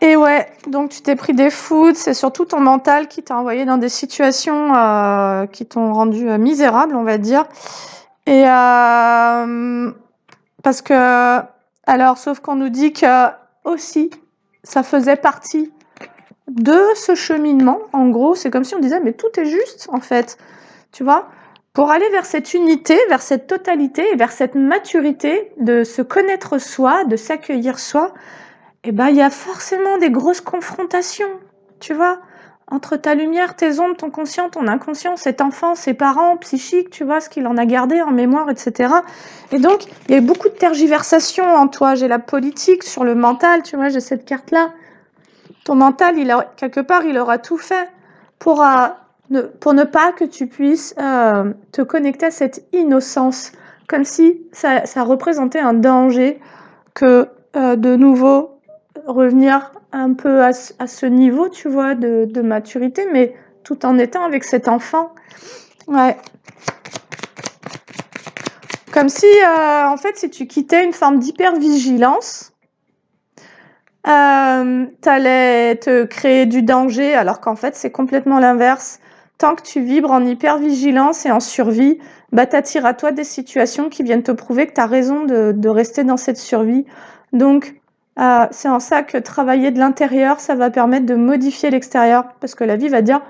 Et ouais, donc tu t'es pris des foudres, c'est surtout ton mental qui t'a envoyé dans des situations qui t'ont rendu misérable, on va dire. Et parce que... Alors, sauf qu'on nous dit que aussi, ça faisait partie de ce cheminement. En gros, c'est comme si on disait, mais tout est juste, en fait. Tu vois? Pour aller vers cette unité, vers cette totalité, et vers cette maturité de se connaître soi, de s'accueillir soi, eh ben, il y a forcément des grosses confrontations, tu vois? Entre ta lumière, tes ombres, ton conscient, ton inconscient, cet enfant, ses parents psychiques, tu vois, ce qu'il en a gardé en mémoire, etc. Et donc, il y a eu beaucoup de tergiversations en toi. J'ai la politique sur le mental, tu vois, j'ai cette carte-là. Ton mental, quelque part, il aura tout fait pour ne pas que tu puisses te connecter à cette innocence, comme si ça représentait un danger que de nouveau revenir un peu à ce niveau, tu vois, de maturité, mais tout en étant avec cet enfant. Ouais. Comme si, en fait, si tu quittais une forme d'hypervigilance, t'allais te créer du danger, alors qu'en fait, c'est complètement l'inverse. Tant que tu vibres en hypervigilance et en survie, bah, t'attires à toi des situations qui viennent te prouver que t'as raison de rester dans cette survie. Donc, c'est en ça que travailler de l'intérieur, ça va permettre de modifier l'extérieur. Parce que la vie va dire: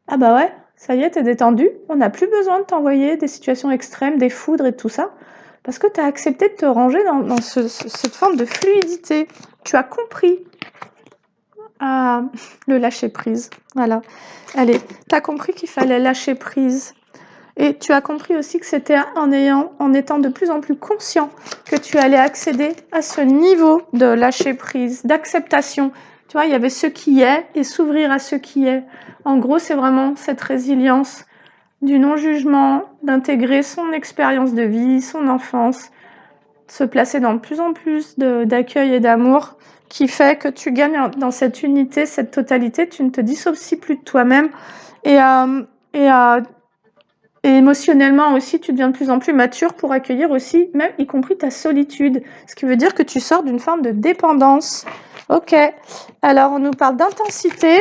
ah bah ouais, ça y est, t'es détendu, on n'a plus besoin de t'envoyer des situations extrêmes, des foudres et tout ça, parce que t'as accepté de te ranger dans cette forme de fluidité. Tu as compris le lâcher-prise. Voilà. Allez, t'as compris qu'il fallait lâcher prise. Et tu as compris aussi que c'était en étant de plus en plus conscient que tu allais accéder à ce niveau de lâcher prise, d'acceptation. Tu vois, il y avait ce qui est et s'ouvrir à ce qui est. En gros, c'est vraiment cette résilience du non-jugement, d'intégrer son expérience de vie, son enfance, se placer dans de plus en plus d'accueil et d'amour qui fait que tu gagnes dans cette unité, cette totalité, tu ne te dissocies plus de toi-même et émotionnellement aussi, tu deviens de plus en plus mature pour accueillir aussi, même y compris ta solitude. Ce qui veut dire que tu sors d'une forme de dépendance. Ok. Alors, on nous parle d'intensité.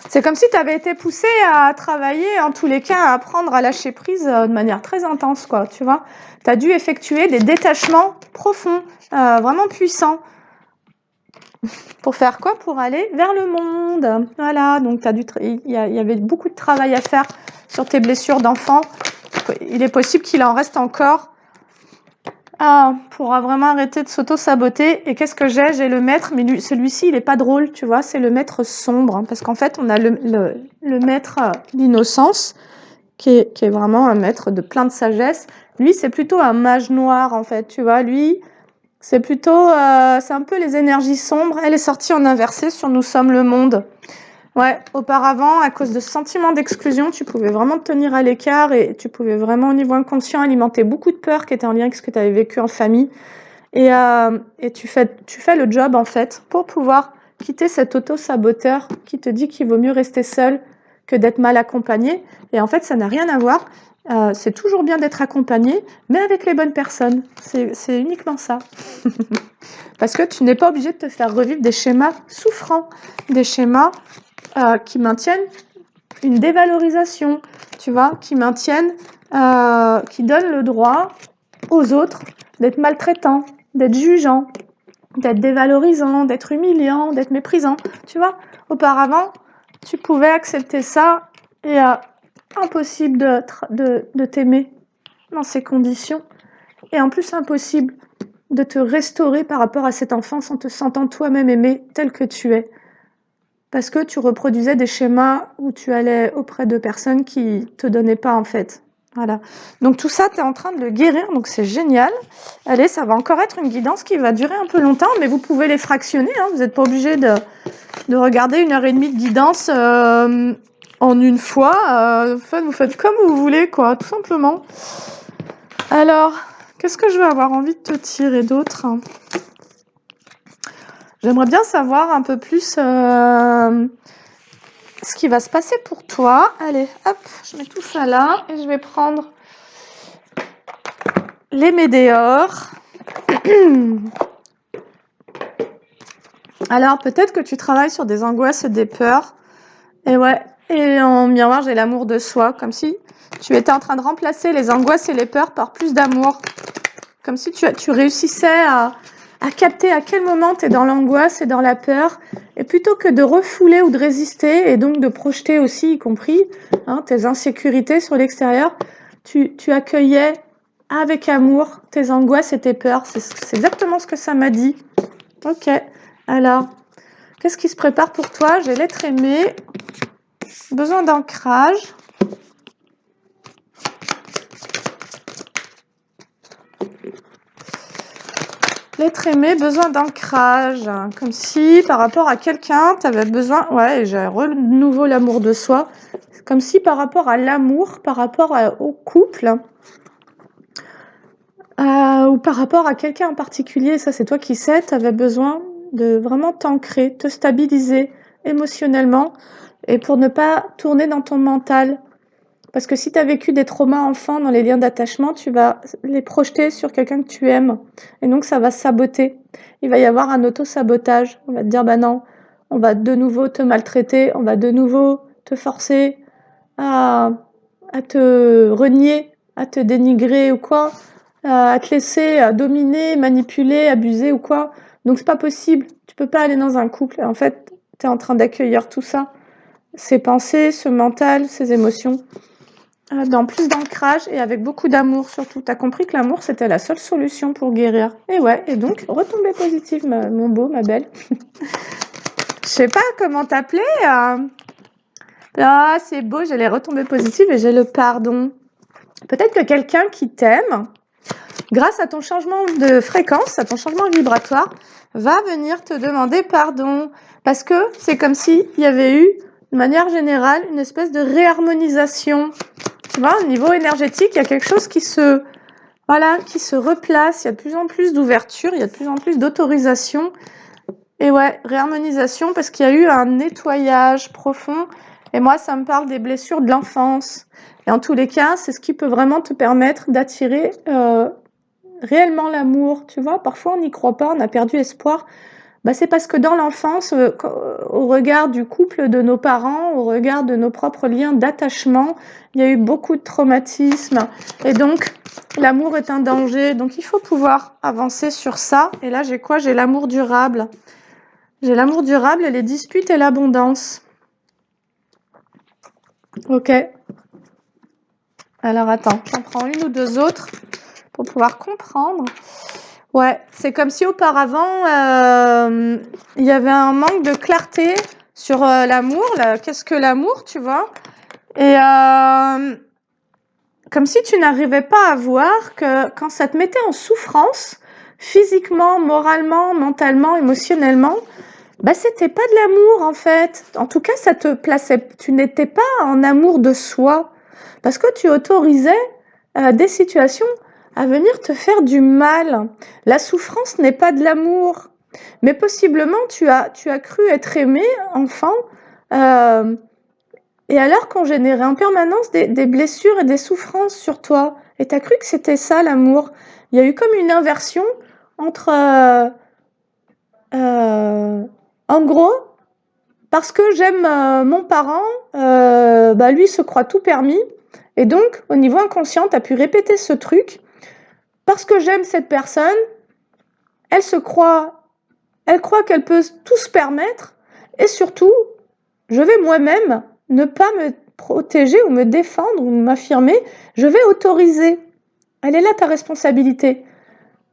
C'est comme si tu avais été poussé à travailler, en tous les cas, à apprendre à lâcher prise de manière très intense, quoi, tu vois. Tu as dû effectuer des détachements profonds, vraiment puissants. Pour faire quoi? Pour aller vers le monde. Voilà, donc il y avait beaucoup de travail à faire sur tes blessures d'enfant. Il est possible qu'il en reste encore pour vraiment arrêter de s'auto-saboter. Et qu'est-ce que j'ai le maître, mais celui-ci, il est pas drôle, tu vois, c'est le maître sombre. Parce qu'en fait, on a le maître d'innocence, qui est vraiment un maître de plein de sagesse. Lui, c'est plutôt un mage noir, en fait, tu vois. Lui, c'est plutôt... c'est un peu les énergies sombres. Elle est sortie en inversé sur Nous sommes le monde. Ouais, auparavant, à cause de ce sentiment d'exclusion, tu pouvais vraiment te tenir à l'écart et tu pouvais vraiment, au niveau inconscient, alimenter beaucoup de peurs qui étaient en lien avec ce que tu avais vécu en famille. Et tu fais le job, en fait, pour pouvoir quitter cet auto-saboteur qui te dit qu'il vaut mieux rester seul que d'être mal accompagné. Et en fait, ça n'a rien à voir. C'est toujours bien d'être accompagné, mais avec les bonnes personnes. C'est uniquement ça. Parce que tu n'es pas obligé de te faire revivre des schémas souffrants, des schémas qui maintiennent une dévalorisation, tu vois, qui donnent le droit aux autres d'être maltraitants, d'être jugeants, d'être dévalorisants, d'être humiliants, d'être méprisants, tu vois. Auparavant, tu pouvais accepter ça et impossible de t'aimer dans ces conditions. Et en plus, impossible de te restaurer par rapport à cette enfance en te sentant toi-même aimé tel que tu es. parce que tu reproduisais des schémas où tu allais auprès de personnes qui te donnaient pas, en fait. Voilà. Donc tout ça, tu es en train de le guérir, donc c'est génial. Allez, ça va encore être une guidance qui va durer un peu longtemps, mais vous pouvez les fractionner, hein. Vous n'êtes pas obligé de regarder 1h30 de guidance en une fois. Vous faites comme vous voulez, quoi, tout simplement. Alors, qu'est-ce que je vais avoir envie de te tirer d'autre? J'aimerais bien savoir un peu plus ce qui va se passer pour toi. Allez, hop, je mets tout ça là et je vais prendre les météores. Alors, peut-être que tu travailles sur des angoisses et des peurs. Et ouais, et en miroir, j'ai l'amour de soi, comme si tu étais en train de remplacer les angoisses et les peurs par plus d'amour. Comme si tu réussissais à capter à quel moment tu es dans l'angoisse et dans la peur, et plutôt que de refouler ou de résister, et donc de projeter aussi, y compris tes insécurités sur l'extérieur, tu accueillais avec amour tes angoisses et tes peurs. C'est exactement ce que ça m'a dit. Ok, alors, qu'est-ce qui se prépare pour toi? J'ai l'être aimé, besoin d'ancrage. L'être aimé, besoin d'ancrage. Comme si, par rapport à quelqu'un, tu avais besoin... Ouais, j'ai renouveau l'amour de soi. Comme si, par rapport à l'amour, par rapport au couple, ou par rapport à quelqu'un en particulier, ça c'est toi qui sais, tu avais besoin de vraiment t'ancrer, te stabiliser émotionnellement, et pour ne pas tourner dans ton mental. Parce que si tu as vécu des traumas enfants dans les liens d'attachement, tu vas les projeter sur quelqu'un que tu aimes. Et donc, ça va saboter. Il va y avoir un auto-sabotage. On va te dire, bah non, on va de nouveau te maltraiter, on va de nouveau te forcer à te renier, à te dénigrer ou quoi, à te laisser dominer, manipuler, abuser ou quoi. Donc, c'est pas possible. Tu peux pas aller dans un couple. En fait, tu es en train d'accueillir tout ça. Ces pensées, ce mental, ces émotions. Dans plus d'ancrage et avec beaucoup d'amour surtout. Tu as compris que l'amour, c'était la seule solution pour guérir. Et ouais, et donc, retombée positive, mon beau, ma belle. Je sais pas comment t'appeler. Ah, c'est beau, j'ai les retombées positives et j'ai le pardon. Peut-être que quelqu'un qui t'aime, grâce à ton changement de fréquence, à ton changement vibratoire, va venir te demander pardon. Parce que c'est comme s'il y avait eu, de manière générale, une espèce de réharmonisation. Tu vois, au niveau énergétique, il y a quelque chose qui se replace, il y a de plus en plus d'ouverture, il y a de plus en plus d'autorisation. Et ouais, réharmonisation parce qu'il y a eu un nettoyage profond. Et moi, ça me parle des blessures de l'enfance. Et en tous les cas, c'est ce qui peut vraiment te permettre d'attirer réellement l'amour. Tu vois, parfois on n'y croit pas, on a perdu espoir. Bah, c'est parce que dans l'enfance, au regard du couple de nos parents, au regard de nos propres liens d'attachement, il y a eu beaucoup de traumatismes. Et donc, l'amour est un danger. Donc, il faut pouvoir avancer sur ça. Et là, j'ai quoi? J'ai l'amour durable. J'ai l'amour durable et les disputes et l'abondance. Ok. Alors, attends, j'en prends une ou deux autres pour pouvoir comprendre. Ouais, c'est comme si auparavant, il y avait un manque de clarté sur l'amour. Qu'est-ce que l'amour, tu vois? Et comme si tu n'arrivais pas à voir que quand ça te mettait en souffrance, physiquement, moralement, mentalement, émotionnellement, bah c'était pas de l'amour en fait. En tout cas, ça te plaçait. Tu n'étais pas en amour de soi parce que tu autorisais des situations à venir te faire du mal. La souffrance n'est pas de l'amour, mais possiblement tu as cru être aimé enfant, et alors qu'on générait en permanence des blessures et des souffrances sur toi. Et tu as cru que c'était ça l'amour. Il y a eu comme une inversion entre, en gros, parce que j'aime mon parent, lui se croit tout permis, et donc au niveau inconscient, tu as pu répéter ce truc. Parce que j'aime cette personne, elle croit qu'elle peut tout se permettre, et surtout, je vais moi-même ne pas me protéger ou me défendre ou m'affirmer, je vais autoriser. Elle est là ta responsabilité.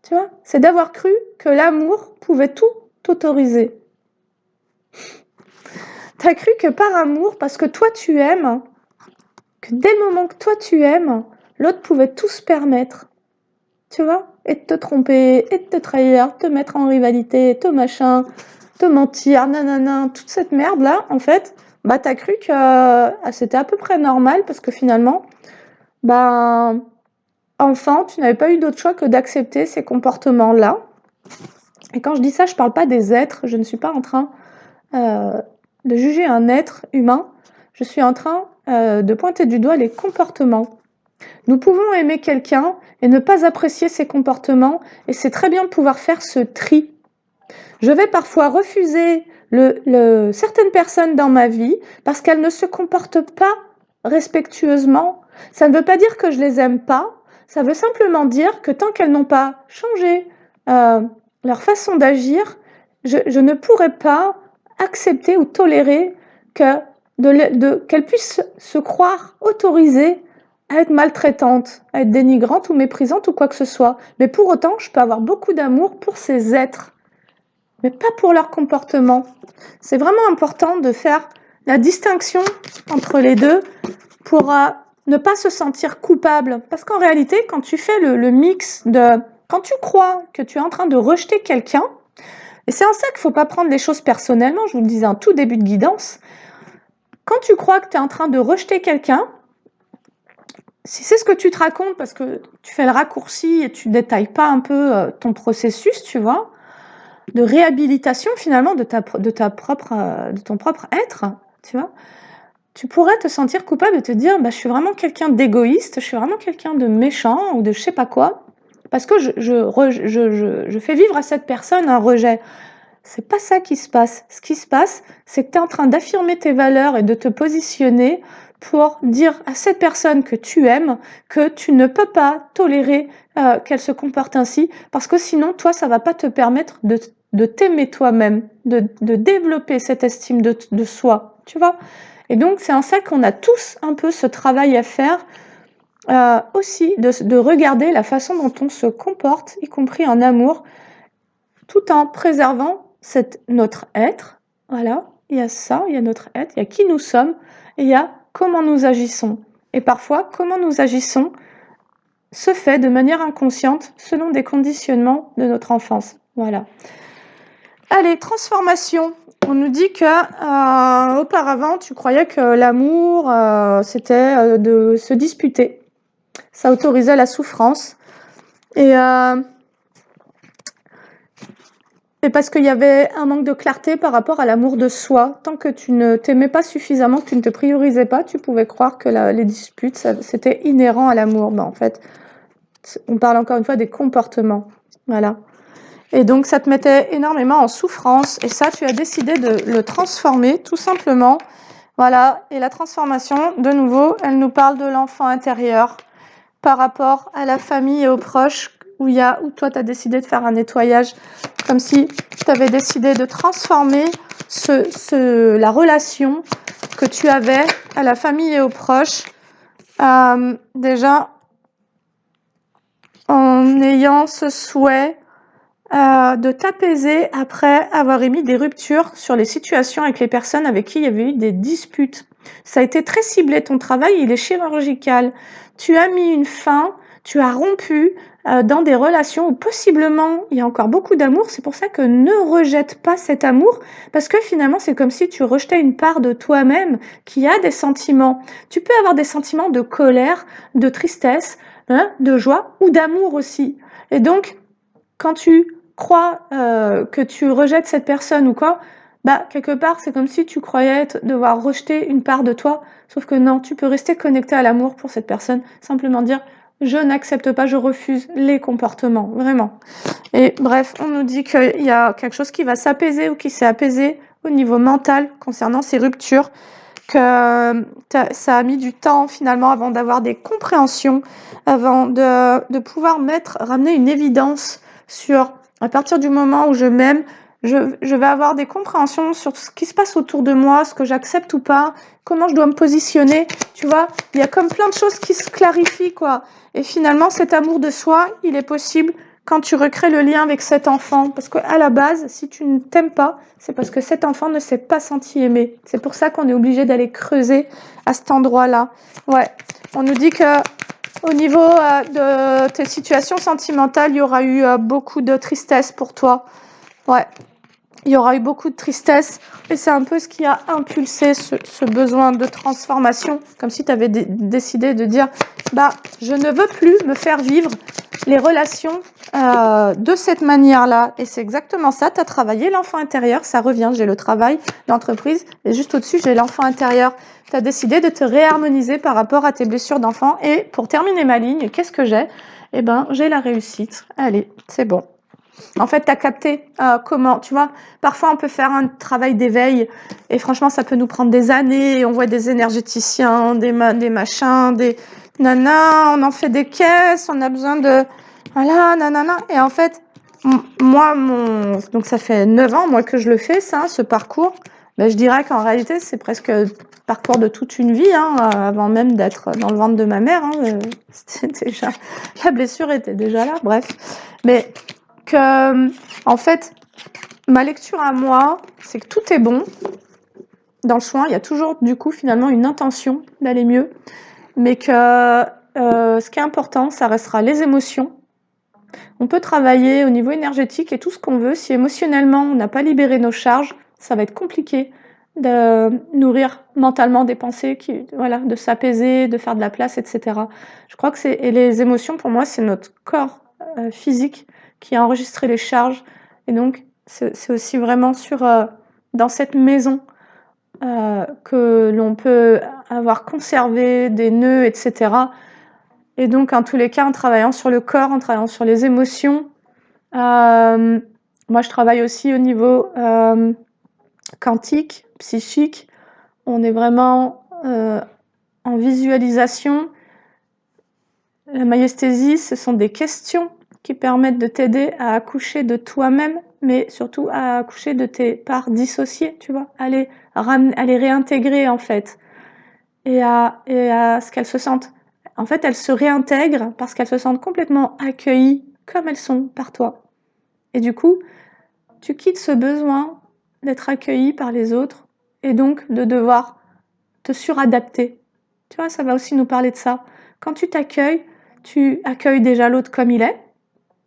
Tu vois, c'est d'avoir cru que l'amour pouvait tout autoriser. Tu as cru que par amour, parce que toi tu aimes, que dès le moment que toi tu aimes, l'autre pouvait tout se permettre, tu vois, et de te tromper, et de te trahir, te mettre en rivalité, te machin, te mentir, nanana, toute cette merde-là, en fait, bah t'as cru que c'était à peu près normal, parce que finalement, ben, enfant, tu n'avais pas eu d'autre choix que d'accepter ces comportements-là. Et quand je dis ça, je parle pas des êtres, je ne suis pas en train de juger un être humain, je suis en train de pointer du doigt les comportements. Nous pouvons aimer quelqu'un et ne pas apprécier ses comportements, et c'est très bien de pouvoir faire ce tri. Je vais parfois refuser certaines personnes dans ma vie parce qu'elles ne se comportent pas respectueusement. Ça ne veut pas dire que je les aime pas, ça veut simplement dire que tant qu'elles n'ont pas changé leur façon d'agir, je ne pourrais pas accepter ou tolérer qu'elles puissent se croire autorisées à être maltraitantes, à être dénigrantes ou méprisantes ou quoi que ce soit. Mais pour autant, je peux avoir beaucoup d'amour pour ces êtres, mais pas pour leur comportement. C'est vraiment important de faire la distinction entre les deux pour ne pas se sentir coupable. Parce qu'en réalité, quand tu fais le mix de... Quand tu crois que tu es en train de rejeter quelqu'un, et c'est en ça qu'il ne faut pas prendre les choses personnellement, je vous le disais en tout début de guidance, quand tu crois que tu es en train de rejeter quelqu'un, si c'est ce que tu te racontes parce que tu fais le raccourci et tu détailles pas un peu ton processus, tu vois, de réhabilitation finalement de ton propre être, tu vois, tu pourrais te sentir coupable et te dire bah, je suis vraiment quelqu'un d'égoïste, je suis vraiment quelqu'un de méchant ou de je sais pas quoi, parce que je fais vivre à cette personne un rejet. C'est pas ça qui se passe. Ce qui se passe, c'est que tu es en train d'affirmer tes valeurs et de te positionner pour dire à cette personne que tu aimes que tu ne peux pas tolérer qu'elle se comporte ainsi, parce que sinon, toi, ça va pas te permettre de t'aimer toi-même, de développer cette estime de soi, tu vois. Et donc, c'est en ça qu'on a tous un peu ce travail à faire, aussi de regarder la façon dont on se comporte, y compris en amour, tout en préservant notre être. Voilà, il y a ça, il y a notre être, il y a qui nous sommes, et il y a comment nous agissons. Et parfois, comment nous agissons se fait de manière inconsciente selon des conditionnements de notre enfance. Voilà. Allez, transformation. On nous dit que auparavant, tu croyais que l'amour, c'était de se disputer. Ça autorisait la souffrance. Et parce qu'il y avait un manque de clarté par rapport à l'amour de soi. Tant que tu ne t'aimais pas suffisamment, que tu ne te priorisais pas, tu pouvais croire que les disputes, c'était inhérent à l'amour. Mais en fait, on parle encore une fois des comportements. Voilà. Et donc, ça te mettait énormément en souffrance. Et ça, tu as décidé de le transformer, tout simplement. Voilà. Et la transformation, de nouveau, elle nous parle de l'enfant intérieur par rapport à la famille et aux proches, où toi, tu as décidé de faire un nettoyage, comme si tu avais décidé de transformer la relation que tu avais à la famille et aux proches, déjà en ayant ce souhait de t'apaiser après avoir émis des ruptures sur les situations avec les personnes avec qui il y avait eu des disputes. Ça a été très ciblé, ton travail, il est chirurgical. Tu as mis une fin, tu as rompu dans des relations où possiblement il y a encore beaucoup d'amour. C'est pour ça que ne rejette pas cet amour, parce que finalement c'est comme si tu rejetais une part de toi-même qui a des sentiments. Tu peux avoir des sentiments de colère, de tristesse, de joie ou d'amour aussi. Et donc, quand tu crois que tu rejettes cette personne ou quoi, bah quelque part c'est comme si tu croyais devoir rejeter une part de toi, sauf que non, tu peux rester connecté à l'amour pour cette personne, simplement dire je n'accepte pas, je refuse les comportements, vraiment. Et bref, on nous dit qu'il y a quelque chose qui va s'apaiser ou qui s'est apaisé au niveau mental concernant ces ruptures, que ça a mis du temps finalement avant d'avoir des compréhensions, avant de pouvoir ramener une évidence sur, à partir du moment où je m'aime, je vais avoir des compréhensions sur ce qui se passe autour de moi, ce que j'accepte ou pas, comment je dois me positionner, tu vois, il y a comme plein de choses qui se clarifient, quoi. Et finalement, cet amour de soi, il est possible quand tu recrées le lien avec cet enfant. Parce qu'à la base, si tu ne t'aimes pas, c'est parce que cet enfant ne s'est pas senti aimé. C'est pour ça qu'on est obligé d'aller creuser à cet endroit-là. Ouais, on nous dit que au niveau de tes situations sentimentales, il y aura eu beaucoup de tristesse pour toi. Ouais, il y aura eu beaucoup de tristesse et c'est un peu ce qui a impulsé ce besoin de transformation, comme si tu avais décidé de dire bah je ne veux plus me faire vivre les relations de cette manière-là. Et c'est exactement ça, tu as travaillé l'enfant intérieur, ça revient, j'ai le travail d'entreprise et juste au-dessus j'ai l'enfant intérieur. Tu as décidé de te réharmoniser par rapport à tes blessures d'enfant et pour terminer ma ligne, qu'est-ce que j'ai? Eh ben j'ai la réussite, allez, c'est bon. En fait, tu as capté comment, tu vois, parfois on peut faire un travail d'éveil et franchement, ça peut nous prendre des années et on voit des énergéticiens, des machins, des nanas, on en fait des caisses, on a besoin de... Voilà, nanana. Et en fait, moi, donc ça fait 9 ans, moi, que je le fais, ça, ce parcours. Ben, je dirais qu'en réalité, c'est presque le parcours de toute une vie, hein, avant même d'être dans le ventre de ma mère. Hein, c'était déjà... La blessure était déjà là, bref. Mais que, en fait, ma lecture à moi, c'est que tout est bon. Dans le soin, il y a toujours, du coup, finalement, une intention d'aller mieux. Mais que ce qui est important, ça restera les émotions. On peut travailler au niveau énergétique et tout ce qu'on veut. Si émotionnellement, on n'a pas libéré nos charges, ça va être compliqué de nourrir mentalement des pensées, voilà, de s'apaiser, de faire de la place, etc. Je crois que et les émotions, pour moi, c'est notre corps physique qui a enregistré les charges. Et donc, c'est aussi vraiment dans cette maison que l'on peut avoir conservé des nœuds, etc. Et donc, en tous les cas, en travaillant sur le corps, en travaillant sur les émotions, moi, je travaille aussi au niveau quantique, psychique. On est vraiment en visualisation. La myesthésie, ce sont des questions qui permettent de t'aider à accoucher de toi-même, mais surtout à accoucher de tes parts dissociées, tu vois, à les réintégrer, en fait, et à ce qu'elles se sentent. En fait, elles se réintègrent parce qu'elles se sentent complètement accueillies comme elles sont par toi. Et du coup, tu quittes ce besoin d'être accueilli par les autres et donc de devoir te suradapter. Tu vois, ça va aussi nous parler de ça. Quand tu t'accueilles, tu accueilles déjà l'autre comme il est,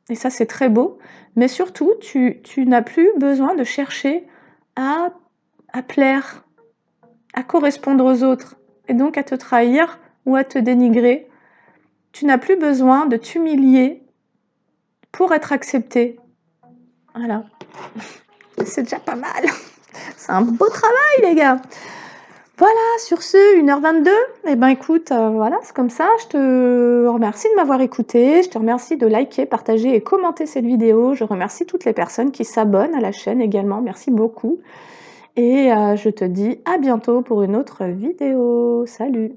et ça c'est très beau, mais surtout, tu n'as plus besoin de chercher à plaire, à correspondre aux autres, et donc à te trahir ou à te dénigrer. Tu n'as plus besoin de t'humilier pour être accepté. Voilà. C'est déjà pas mal. C'est un beau travail, les gars. Voilà, sur ce, 1h22. Eh ben écoute, voilà, c'est comme ça. Je te remercie de m'avoir écouté. Je te remercie de liker, partager et commenter cette vidéo. Je remercie toutes les personnes qui s'abonnent à la chaîne également. Merci beaucoup. Et je te dis à bientôt pour une autre vidéo. Salut!